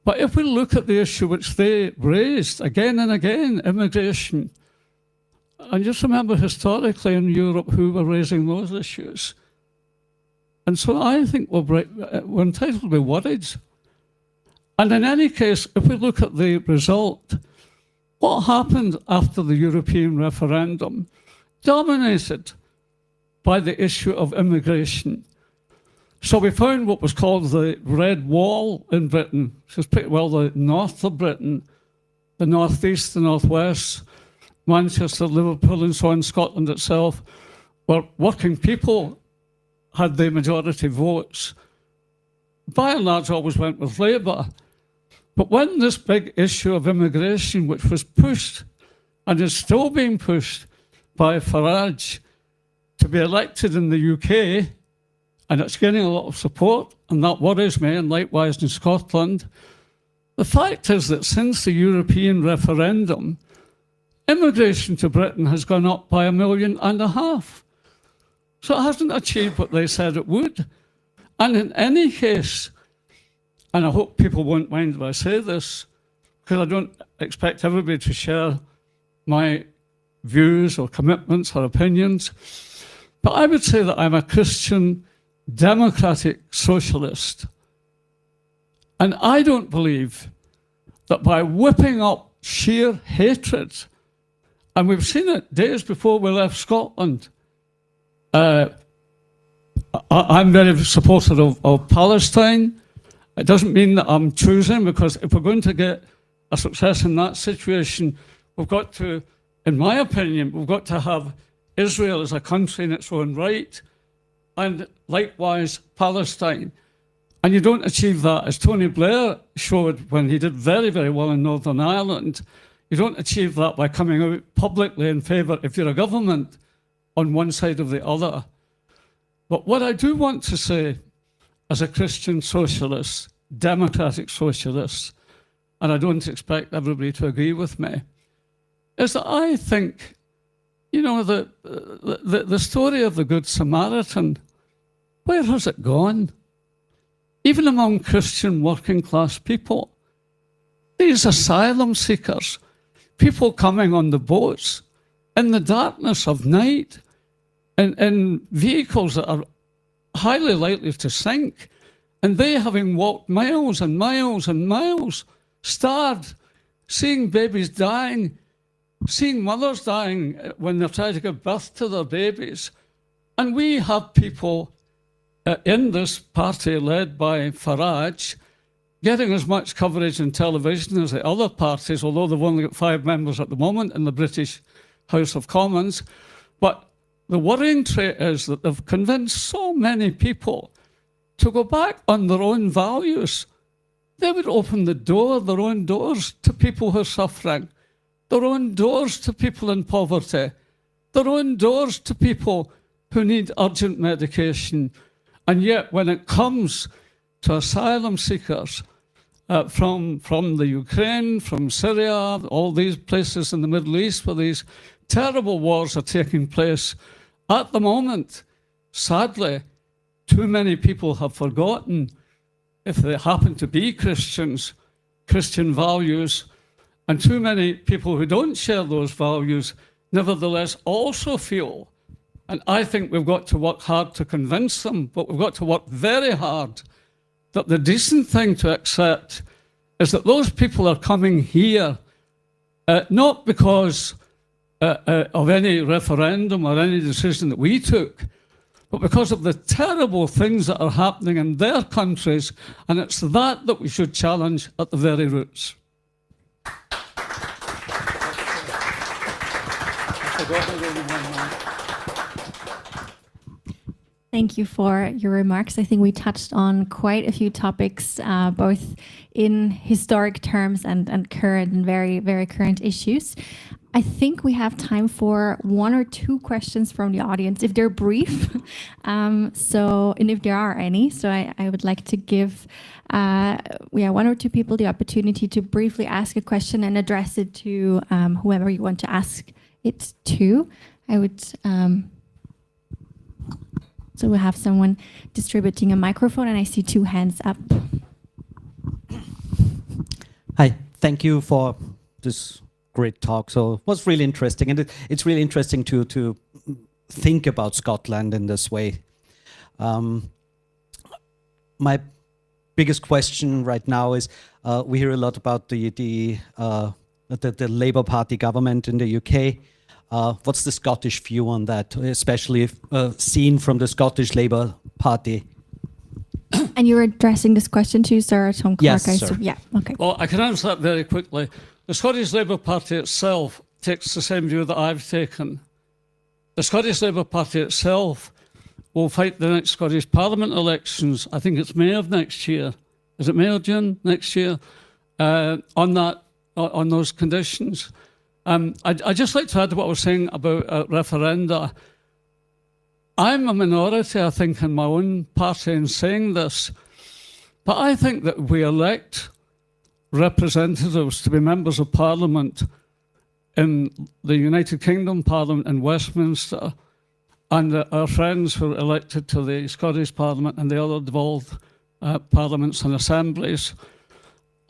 But if we look at the issue which they raised again and again, immigration, and just remember historically in Europe who were raising those issues. And so I think we're entitled to be worried. And in any case, if we look at the result, what happened after the European referendum dominated by the issue of immigration. So we found what was called the Red Wall in Britain, which is pretty well the north of Britain, the northeast, the northwest, Manchester, Liverpool, and so on, Scotland itself, where working people had the majority votes. By and large, always went with Labour. But when this big issue of immigration, which was pushed and is still being pushed by Farage to be elected in the UK, and it's getting a lot of support, and that worries me, and likewise in Scotland. The fact is that since the European referendum, immigration to Britain has gone up by 1.5 million. So it hasn't achieved what they said it would. And in any case, and I hope people won't mind if I say this, because I don't expect everybody to share my views or commitments or opinions, but I would say that I'm a Christian democratic socialist. And I don't believe that by whipping up sheer hatred, and we've seen it days before we left Scotland, I'm very supportive of Palestine. It doesn't mean that I'm choosing, because if we're going to get a success in that situation, we've got to, in my opinion, we've got to have Israel as a country in its own right, and likewise Palestine. And you don't achieve that, as Tony Blair showed when he did very, very well in Northern Ireland. You don't achieve that by coming out publicly in favour, if you're a government, on one side or the other. But what I do want to say, as a Christian socialist, democratic socialist, and I don't expect everybody to agree with me, is that I think, you know, the story of the Good Samaritan, where has it gone? Even among Christian working class people, these asylum seekers, people coming on the boats in the darkness of night, in vehicles that are highly likely to sink, and they having walked miles and miles and miles, starved, seeing babies dying, seeing mothers dying when they're trying to give birth to their babies. And we have people in this party led by Farage, getting as much coverage in television as the other parties, although they've only got 5 members at the moment in the British House of Commons. But the worrying trait is that they've convinced so many people to go back on their own values. They would open their own doors to people who are suffering, their own doors to people in poverty, their own doors to people who need urgent medication. And yet when it comes to asylum seekers from the Ukraine, from Syria, all these places in the Middle East where these terrible wars are taking place, at the moment, sadly, too many people have forgotten, if they happen to be Christians, Christian values, and too many people who don't share those values nevertheless also feel, and I think we've got to work hard to convince them, but we've got to work very hard, that the decent thing to accept is that those people are coming here not because of any referendum or any decision that we took, but because of the terrible things that are happening in their countries, and it's that we should challenge at the very roots. Thank you for your remarks. I think we touched on quite a few topics, both in historic terms and current and very, very current issues. I think we have time for 1 or 2 questions from the audience, if they're brief. And if there are any. So I would like to give 1 or 2 people the opportunity to briefly ask a question and address it to whoever you want to ask it to. I would... So we have someone distributing a microphone, and I see 2 hands up. Hi, thank you for this great talk. So it was really interesting, and it's really interesting to think about Scotland in this way. My biggest question right now is we hear a lot about the Labour Party government in the UK. What's the Scottish view on that, especially if, seen from the Scottish Labour Party? And you're addressing this question to Sir Tom Clarke? Yes, sir. Yeah, okay. Well, I can answer that very quickly. The Scottish Labour Party itself takes the same view that I've taken. The Scottish Labour Party itself will fight the next Scottish Parliament elections. I think it's May of next year. Is it May or June next year? On those conditions. I'd just like to add to what I was saying about referenda. I'm a minority, I think, in my own party in saying this, but I think that we elect representatives to be members of Parliament in the United Kingdom Parliament in Westminster, and our friends who are elected to the Scottish Parliament and the other devolved parliaments and assemblies.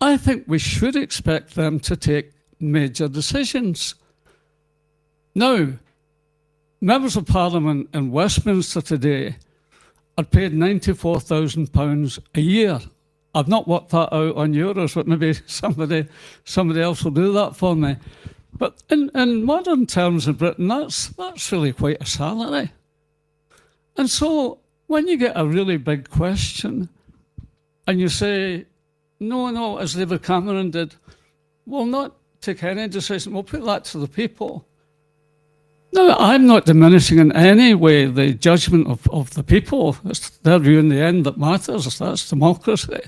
I think we should expect them to take major decisions. Now, members of Parliament in Westminster today are paid £94,000 a year. I've not worked that out on euros, but maybe somebody else will do that for me. But in modern terms in Britain, that's really quite a salary. And so when you get a really big question and you say, no, as David Cameron did, we'll not take any decision, we'll put that to the people. No, I'm not diminishing in any way the judgment of the people. It's their view in the end that matters. That's democracy.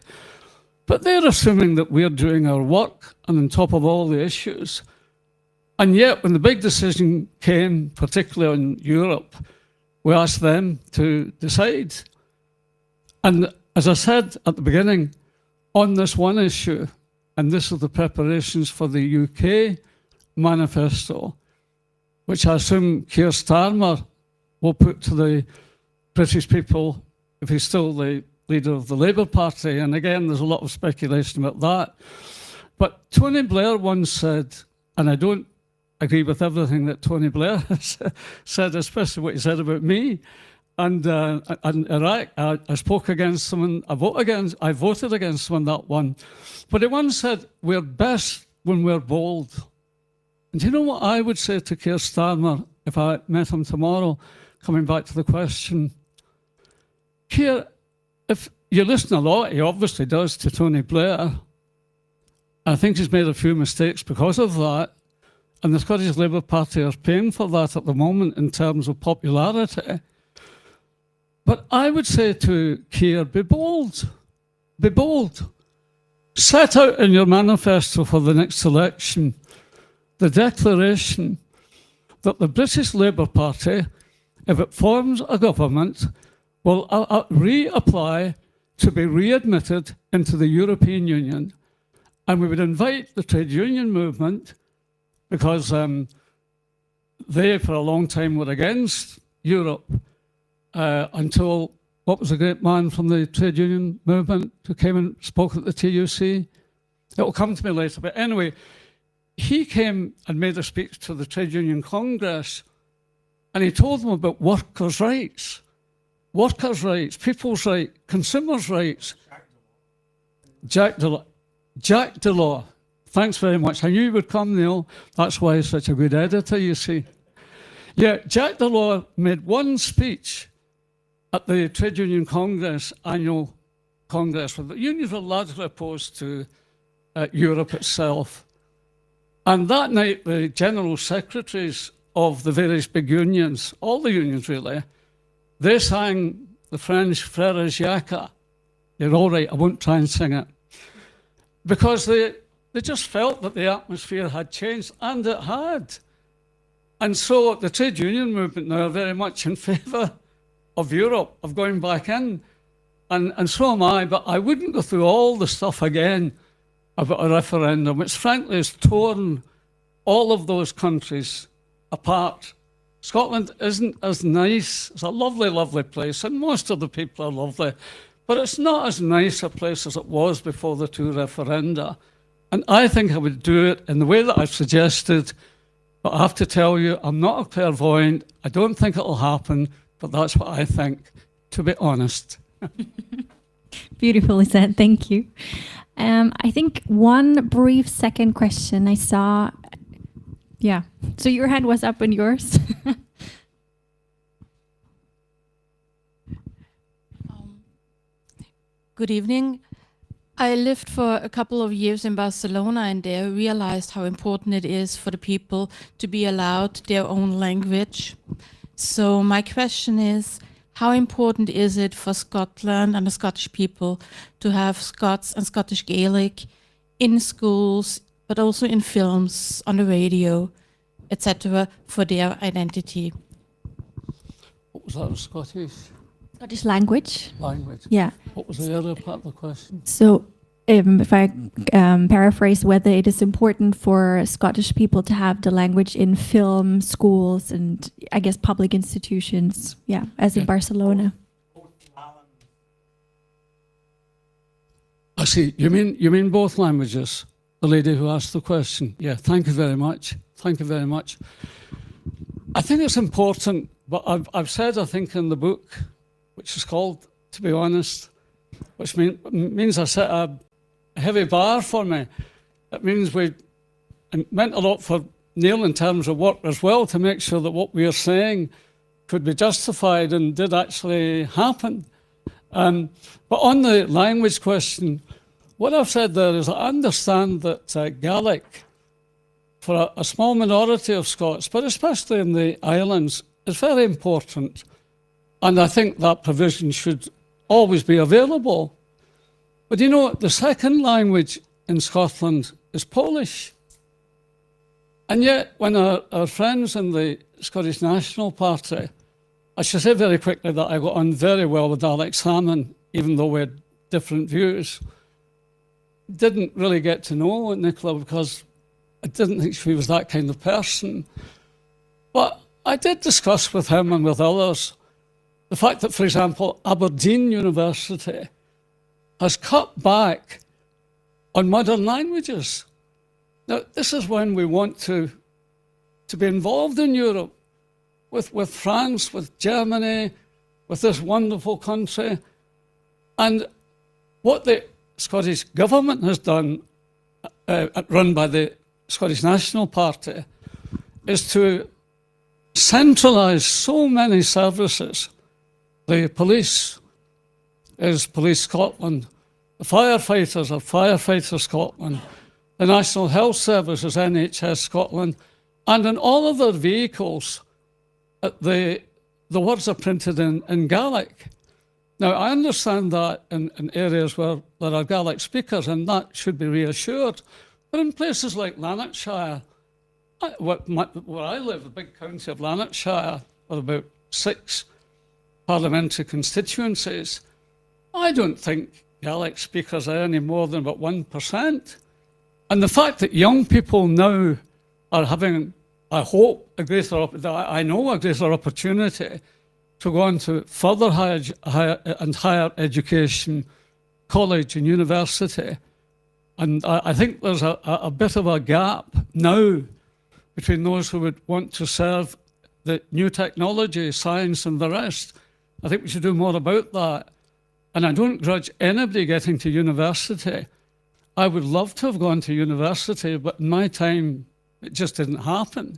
But they're assuming that we're doing our work and on top of all the issues. And yet, when the big decision came, particularly on Europe, we asked them to decide. And as I said at the beginning, on this one issue, and this is the preparations for the UK manifesto, which I assume Keir Starmer will put to the British people if he's still the leader of the Labour Party. And again, there's a lot of speculation about that. But Tony Blair once said, and I don't agree with everything that Tony Blair has said, especially what he said about me, and Iraq, I spoke against them and I voted against them on that one. But he once said, we're best when we're bold. And do you know what I would say to Keir Starmer if I met him tomorrow, coming back to the question? Here, if you listen a lot, he obviously does, to Tony Blair. I think he's made a few mistakes because of that. And the Scottish Labour Party are paying for that at the moment in terms of popularity. But I would say to Keir, be bold. Be bold. Set out in your manifesto for the next election the declaration that the British Labour Party, if it forms a government, will reapply to be readmitted into the European Union. And we would invite the trade union movement, because they, for a long time, were against Europe until, what was the great man from the trade union movement who came and spoke at the TUC? It will come to me later. But anyway, he came and made a speech to the Trade Union Congress, and he told them about workers' rights, people's rights, consumers' rights. Jack Delors. Thanks very much. I knew you would come, Neil. That's why he's such a good editor, you see. Yeah, Jack Delors made one speech at the Trade Union Congress, annual Congress, where the unions were largely opposed to Europe itself. And that night, the general secretaries of the various big unions, all the unions really, they sang the French Frères Jacques. You're all right, I won't try and sing it. Because they just felt that the atmosphere had changed, and it had. And so the trade union movement now are very much in favour of Europe, of going back in. And so am I, but I wouldn't go through all the stuff again about a referendum, which frankly has torn all of those countries apart. Scotland isn't as nice. It's a lovely, lovely place, and most of the people are lovely. But it's not as nice a place as it was before the two referenda. And I think I would do it in the way that I've suggested. But I have to tell you, I'm not a clairvoyant. I don't think it'll happen, but that's what I think, to be honest. Beautifully said. Thank you. I think one brief second question I saw. Yeah. So your hand was up and yours. Good evening. I lived for a couple of years in Barcelona, and there I realized how important it is for the people to be allowed their own language. So my question is, how important is it for Scotland and the Scottish people to have Scots and Scottish Gaelic in schools, but also in films, on the radio, etc., for their identity? What was that, Scottish? Scottish language. Language. Yeah. What was the other part of the question? So if I paraphrase, whether it is important for Scottish people to have the language in film, schools, and I guess public institutions, yeah, as in Barcelona. I see. You mean both languages? The lady who asked the question. Yeah, thank you very much. Thank you very much. I think it's important, but I've said, I think, in the book, which is called, to be honest, which means I set a heavy bar for me. It means it meant a lot for Neil in terms of work as well, to make sure that what we are saying could be justified and did actually happen. But on the language question, what I've said there is I understand that Gaelic, for a small minority of Scots, but especially in the islands, is very important. And I think that provision should always be available. But you know, the second language in Scotland is Polish. And yet, when our friends in the Scottish National Party, I should say very quickly that I got on very well with Alex Salmond, even though we had different views, didn't really get to know Nicola because I didn't think she was that kind of person. But I did discuss with him and with others the fact that, for example, Aberdeen University has cut back on modern languages. Now, this is when we want to be involved in Europe with France, with Germany, with this wonderful country. And what the Scottish government has done, run by the Scottish National Party, is to centralise so many services, the police, is Police Scotland. The firefighters are Firefighter Scotland. The National Health Service is NHS Scotland. And in all of their vehicles, the words are printed in Gaelic. Now, I understand that in areas where there are Gaelic speakers, and that should be reassured. But in places like Lanarkshire, where I live, the big county of Lanarkshire, with about 6 parliamentary constituencies, I don't think Gaelic speakers are any more than about 1%. And the fact that young people now are having, I hope, a greater opportunity to go on to further higher education, college and university. And I think there's a bit of a gap now between those who would want to serve the new technology, science and the rest. I think we should do more about that. And I don't grudge anybody getting to university. I would love to have gone to university, but in my time, it just didn't happen.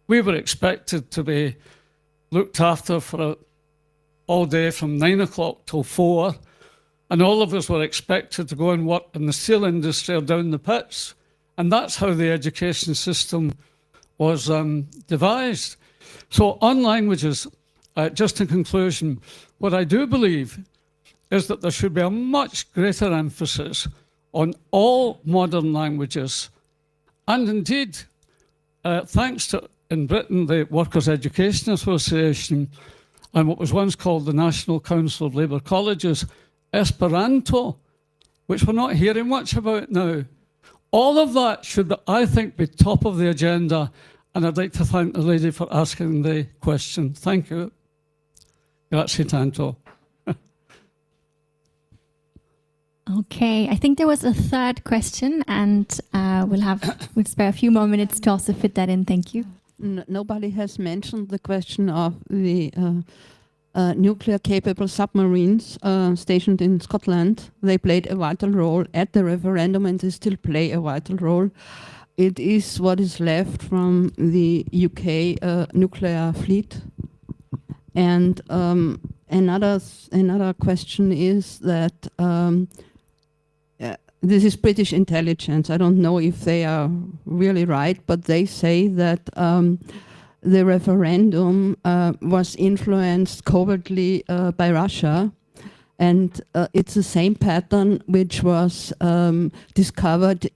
We were expected to be looked after for all day from 9 o'clock till 4, and all of us were expected to go and work in the steel industry or down the pits. And that's how the education system was devised. So on languages, just in conclusion, what I do believe is that there should be a much greater emphasis on all modern languages. And indeed, thanks to, in Britain, the Workers' Education Association and what was once called the National Council of Labour Colleges, Esperanto, which we're not hearing much about now. All of that should, I think, be top of the agenda. And I'd like to thank the lady for asking the question. Thank you. Grazie tanto. Okay, I think there was a third question, and we'll spare a few more minutes to also fit that in. Thank you. Nobody has mentioned the question of the nuclear-capable submarines stationed in Scotland. They played a vital role at the referendum, and they still play a vital role. It is what is left from the UK nuclear fleet. And another question is that this is British intelligence. I don't know if they are really right, but they say that the referendum was influenced covertly by Russia. And it's the same pattern which was discovered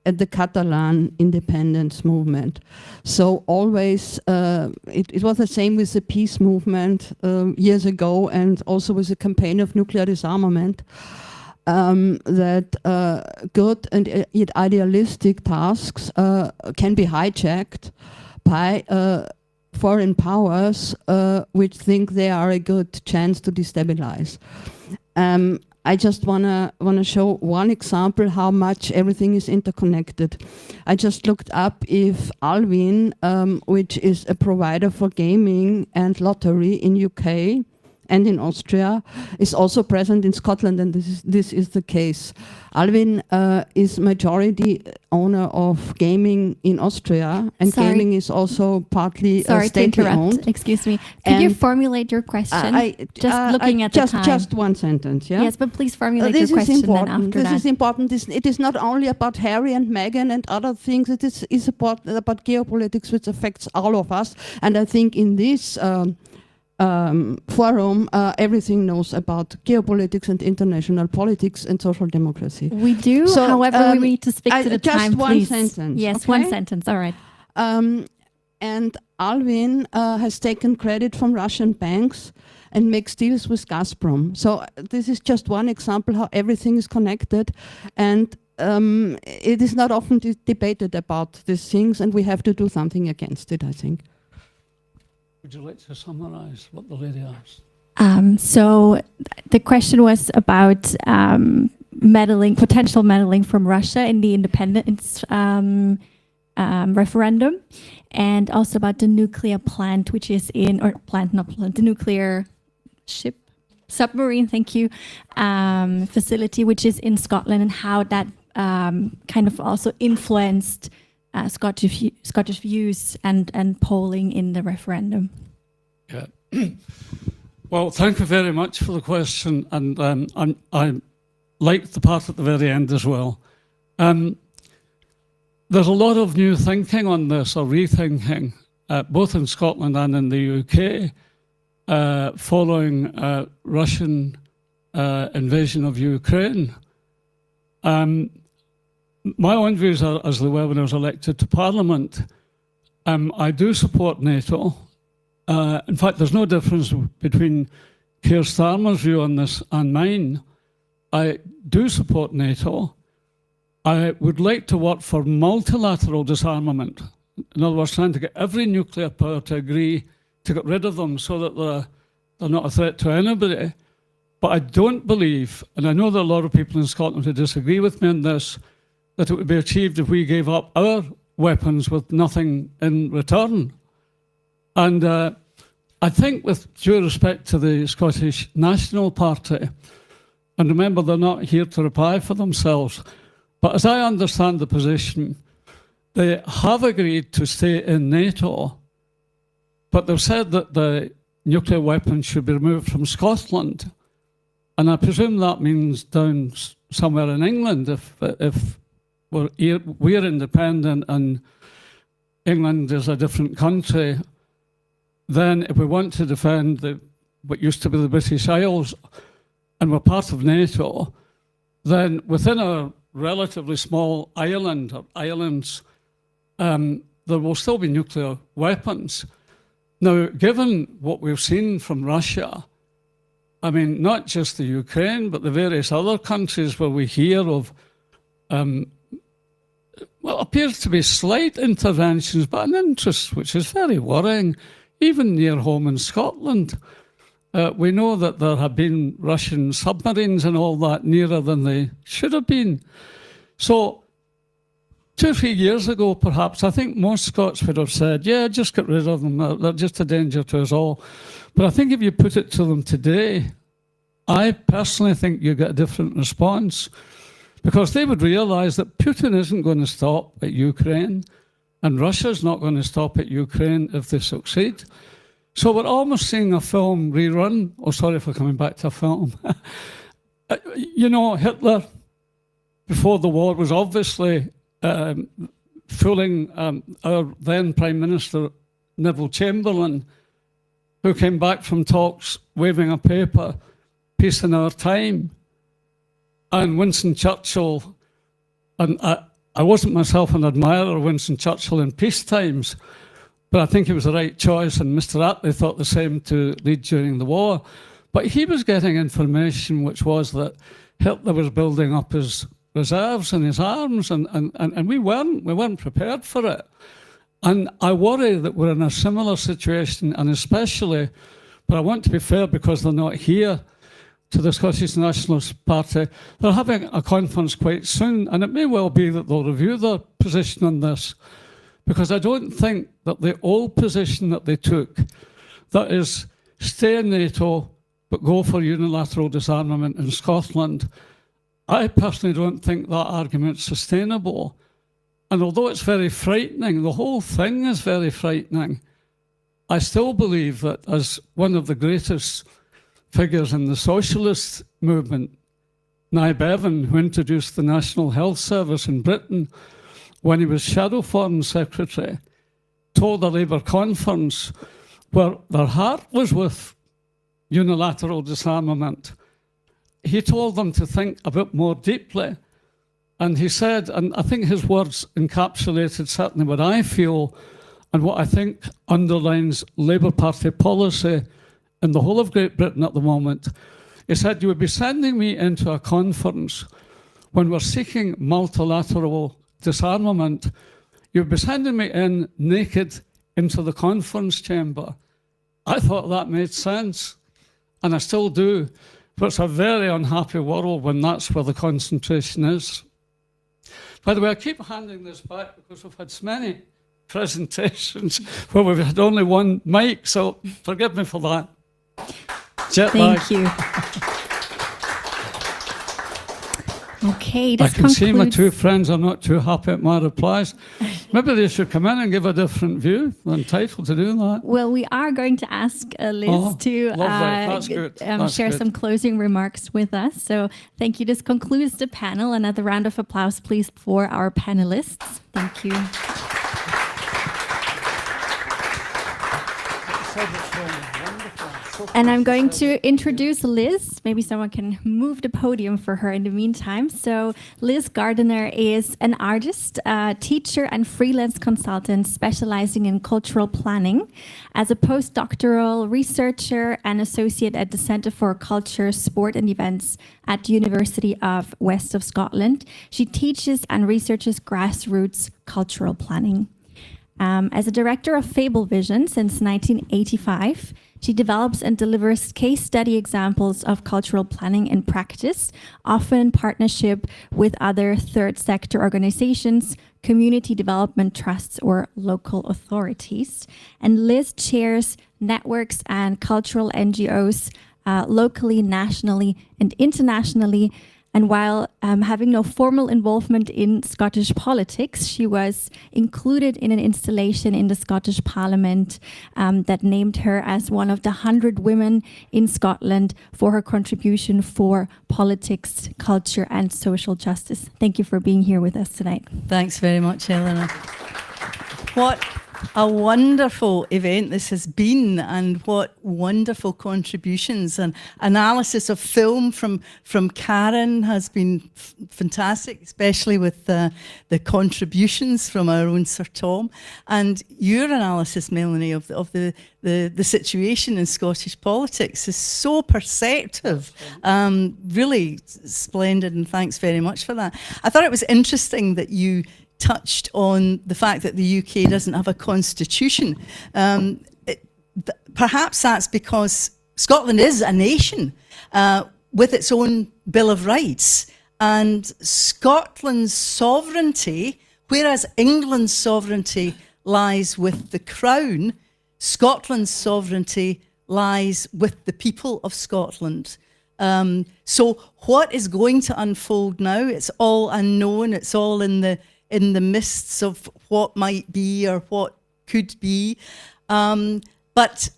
at the Catalan independence movement. So always, it was the same with the peace movement years ago, and also with the campaign of nuclear disarmament, that good and idealistic tasks can be hijacked by foreign powers which think they are a good chance to destabilize. I just wanna show one example how much everything is interconnected. I just looked up if Alvin, which is a provider for gaming and lottery in UK and in Austria, is also present in Scotland, and this is the case. Alvin is majority owner of gaming in Austria, and gaming is also partly state owned. Excuse me. Could you formulate your question? Looking at the time. Just one sentence, yeah? Yes, but please formulate your question then after that. This is important. It is not only about Harry and Meghan and other things. It is about geopolitics, which affects all of us. And I think in this forum, everything knows about geopolitics and international politics and social democracy. We do, so, however, we need to stick to the time, please. Just one sentence. Yes, okay? One sentence, all right. And Alvin has taken credit from Russian banks and makes deals with Gazprom. So this is just one example how everything is connected, and it is not often debated about these things, and we have to do something against it, I think. Would you like to summarize what the lady asked? So the question was about potential meddling from Russia in the independence referendum, and also about the nuclear plant, which is the nuclear submarine, thank you, facility, which is in Scotland, and how that kind of also influenced Scottish views and polling in the referendum. Yeah. Well, thank you very much for the question, and I liked the part at the very end as well. There's a lot of new thinking on this, or rethinking, both in Scotland and in the UK, following Russian invasion of Ukraine. My own views are as they were when I was elected to Parliament. I do support NATO. In fact, there's no difference between Keir Starmer's view on this and mine. I do support NATO. I would like to work for multilateral disarmament. In other words, trying to get every nuclear power to agree to get rid of them so that they're not a threat to anybody. But I don't believe, and I know there are a lot of people in Scotland who disagree with me on this, that it would be achieved if we gave up our weapons with nothing in return. And I think, with due respect to the Scottish National Party, and remember, they're not here to reply for themselves, but as I understand the position, they have agreed to stay in NATO, but they've said that the nuclear weapons should be removed from Scotland. And I presume that means down somewhere in England, if we're independent and England is a different country. Then if we want to defend what used to be the British Isles, and we're part of NATO, then within a relatively small island or islands, there will still be nuclear weapons. Now, given what we've seen from Russia, I mean, not just the Ukraine, but the various other countries where we hear of, well, appears to be slight interventions, but an interest which is very worrying, even near home in Scotland. We know that there have been Russian submarines and all that nearer than they should have been. So 2 or 3 years ago, perhaps, I think most Scots would have said, yeah, just get rid of them. They're just a danger to us all. But I think if you put it to them today, I personally think you get a different response, because they would realise that Putin isn't going to stop at Ukraine, and Russia's not going to stop at Ukraine if they succeed. So we're almost seeing a film rerun. Oh, sorry for coming back to a film. You know, Hitler, before the war, was obviously fooling our then Prime Minister, Neville Chamberlain, who came back from talks waving a paper, peace in our time. And Winston Churchill, and I wasn't myself an admirer of Winston Churchill in peace times, but I think it was the right choice, and Mr. Attlee thought the same to lead during the war. But he was getting information which was that Hitler was building up his reserves and his arms, and we weren't prepared for it. And I worry that we're in a similar situation, and especially, but I want to be fair because they're not here, to the Scottish Nationalist Party. They're having a conference quite soon, and it may well be that they'll review their position on this, because I don't think that the old position that they took, that is, stay in NATO but go for unilateral disarmament in Scotland, I personally don't think that argument's sustainable. And although it's very frightening, the whole thing is very frightening, I still believe that as one of the greatest figures in the socialist movement, Nye Bevan, who introduced the National Health Service in Britain when he was Shadow Foreign Secretary, told a Labour conference where their heart was with unilateral disarmament. He told them to think a bit more deeply. And he said, and I think his words encapsulated certainly what I feel and what I think underlines Labour Party policy in the whole of Great Britain at the moment. He said, you would be sending me into a conference when we're seeking multilateral disarmament. You would be sending me in naked into the conference chamber. I thought that made sense, and I still do. But it's a very unhappy world when that's where the concentration is. By the way, I keep handing this back because we've had so many presentations where we've had only one mic, so forgive me for that. Jet lag. Thank you. Okay, I this can see my concludes. two friends are not too happy at my replies. Maybe they should come in and give a different view. They're entitled to do that. Well, we are going to ask Liz Oh, to lovely. That's good. That's share good. some closing remarks with us. So thank you. This concludes the panel. Another round of applause, please, for our panelists. Thank you. And I'm going to introduce Liz. Maybe someone can move the podium for her in the meantime. So Liz Gardiner is an artist, teacher and freelance consultant specializing in cultural planning. As a postdoctoral researcher and associate at the Centre for Culture, Sport and Events at the University of West of Scotland, she teaches and researches grassroots cultural planning. As a director of Fable Vision since 1985, she develops and delivers case study examples of cultural planning in practice, often in partnership with other third sector organizations, community development trusts, or local authorities. And Liz chairs networks and cultural NGOs locally, nationally, and internationally. And while having no formal involvement in Scottish politics, she was included in an installation in the Scottish Parliament that named her as one of the 100 women in Scotland for her contribution for politics, culture, and social justice. Thank you for being here with us tonight. Thanks very much, Eleanor. What a wonderful event this has been, and what wonderful contributions, and analysis of film from Karen has been fantastic, especially with the contributions from our own Sir Tom, and your analysis, Melanie, of the situation in Scottish politics is so perceptive. Really splendid, and thanks very much for that. I thought it was interesting that you touched on the fact that the UK doesn't have a constitution. Perhaps that's because Scotland is a nation with its own Bill of Rights, and Scotland's sovereignty, whereas England's sovereignty lies with the Crown, Scotland's sovereignty lies with the people of Scotland. So what is going to unfold now? It's all unknown. It's all in the mists of what might be or what could be. But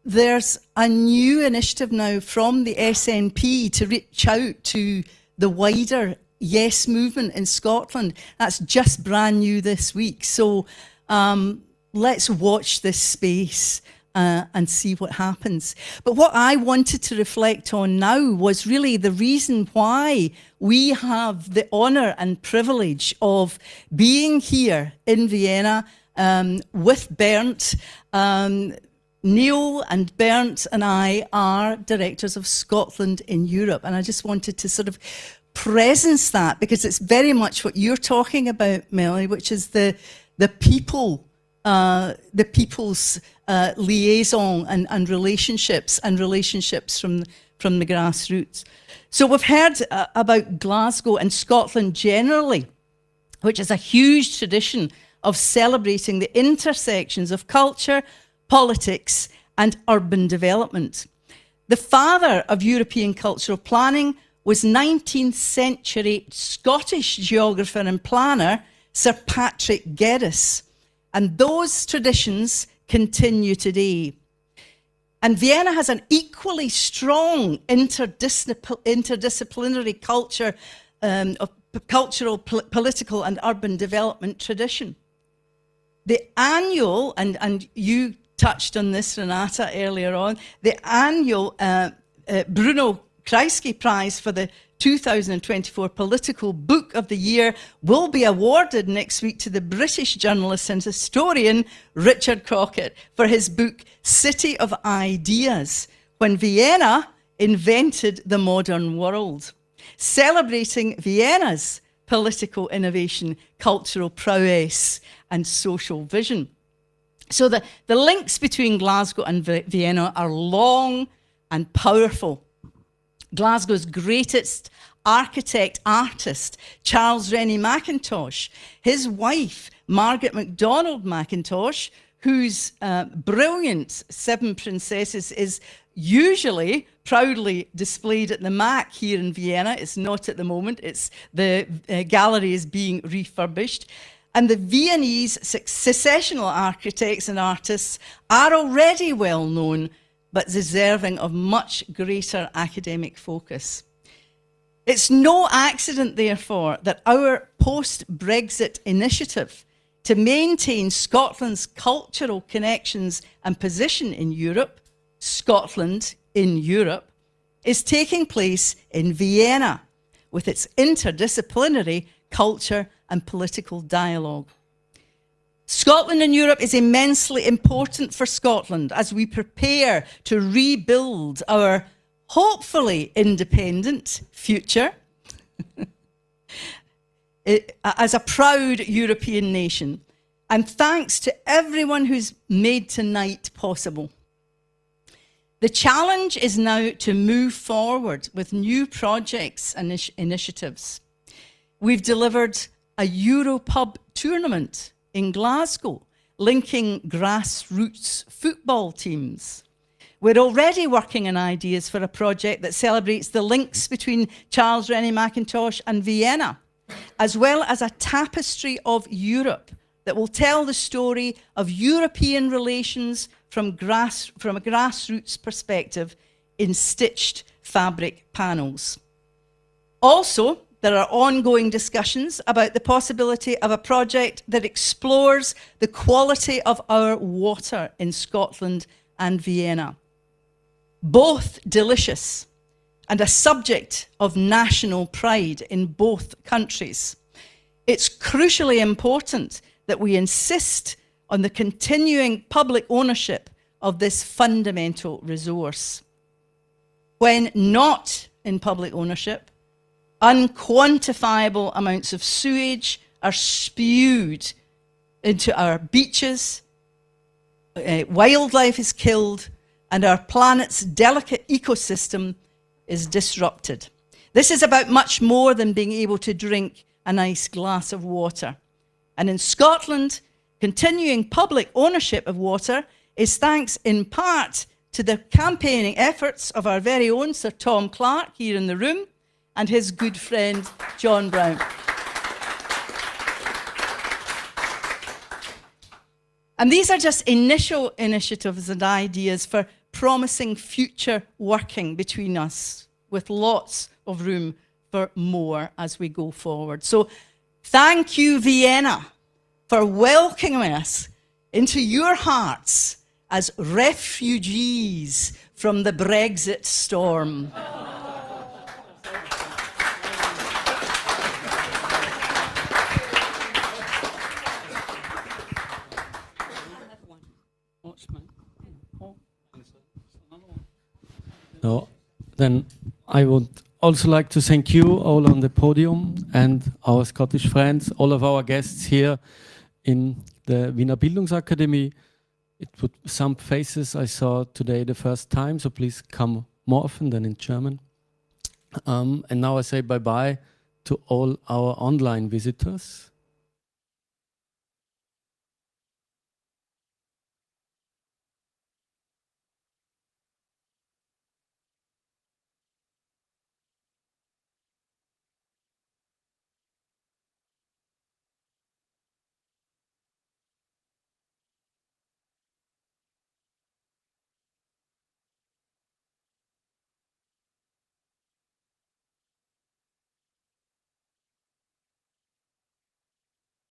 there's a new initiative now from the SNP to reach out to the wider Yes movement in Scotland. That's just brand new this week. So let's watch this space and see what happens. But what I wanted to reflect on now was really the reason why we have the honour and privilege of being here in Vienna with Bernd. Neil and Bernd and I are directors of Scotland in Europe, and I just wanted to sort of presence that, because it's very much what you're talking about, Melanie, which is the people's liaison and relationships from the grassroots. So we've heard about Glasgow and Scotland generally, which is a huge tradition of celebrating the intersections of culture, politics, and urban development. The father of European cultural planning was 19th century Scottish geographer and planner Sir Patrick Geddes, and those traditions continue today. And Vienna has an equally strong interdisciplinary culture of cultural, political and urban development tradition. The annual, and you touched on this, Renata, earlier on, the annual Bruno Kreisky Prize for the 2024 Political Book of the Year will be awarded next week to the British journalist and historian Richard Crockett for his book City of Ideas, When Vienna Invented the Modern World, celebrating Vienna's political innovation, cultural prowess and social vision. So the links between Glasgow and Vienna are long and powerful. Glasgow's greatest architect-artist, Charles Rennie Mackintosh, his wife, Margaret MacDonald Mackintosh, whose brilliant Seven Princesses is usually proudly displayed at the MAC here in Vienna. It's not at the moment. The gallery is being refurbished. And the Viennese successional architects and artists are already well known, but deserving of much greater academic focus. It's no accident, therefore, that our post-Brexit initiative to maintain Scotland's cultural connections and position in Europe, Scotland in Europe, is taking place in Vienna with its interdisciplinary culture and political dialogue. Scotland in Europe is immensely important for Scotland as we prepare to rebuild our hopefully independent future as a proud European nation. And thanks to everyone who's made tonight possible. The challenge is now to move forward with new projects and initiatives. We've delivered a Europub tournament in Glasgow, linking grassroots football teams. We're already working on ideas for a project that celebrates the links between Charles Rennie Mackintosh and Vienna, as well as a tapestry of Europe that will tell the story of European relations from a grassroots perspective in stitched fabric panels. Also, there are ongoing discussions about the possibility of a project that explores the quality of our water in Scotland and Vienna. Both delicious and a subject of national pride in both countries. It's crucially important that we insist on the continuing public ownership of this fundamental resource. When not in public ownership, unquantifiable amounts of sewage are spewed into our beaches, wildlife is killed, and our planet's delicate ecosystem is disrupted. This is about much more than being able to drink a nice glass of water. And in Scotland, continuing public ownership of water is thanks in part to the campaigning efforts of our very own Sir Tom Clarke here in the room, and his good friend, John Brown. And these are just initial initiatives and ideas for promising future working between us, with lots of room for more as we go forward. So thank you, Vienna, for welcoming us into your hearts as refugees from the Brexit storm. No, then I would also like to thank you all on the podium and our Scottish friends, all of our guests here in the Wiener Bildungsakademie. It put some faces I saw today the first time, so please come more often than in German. And now I say bye-bye to all our online visitors.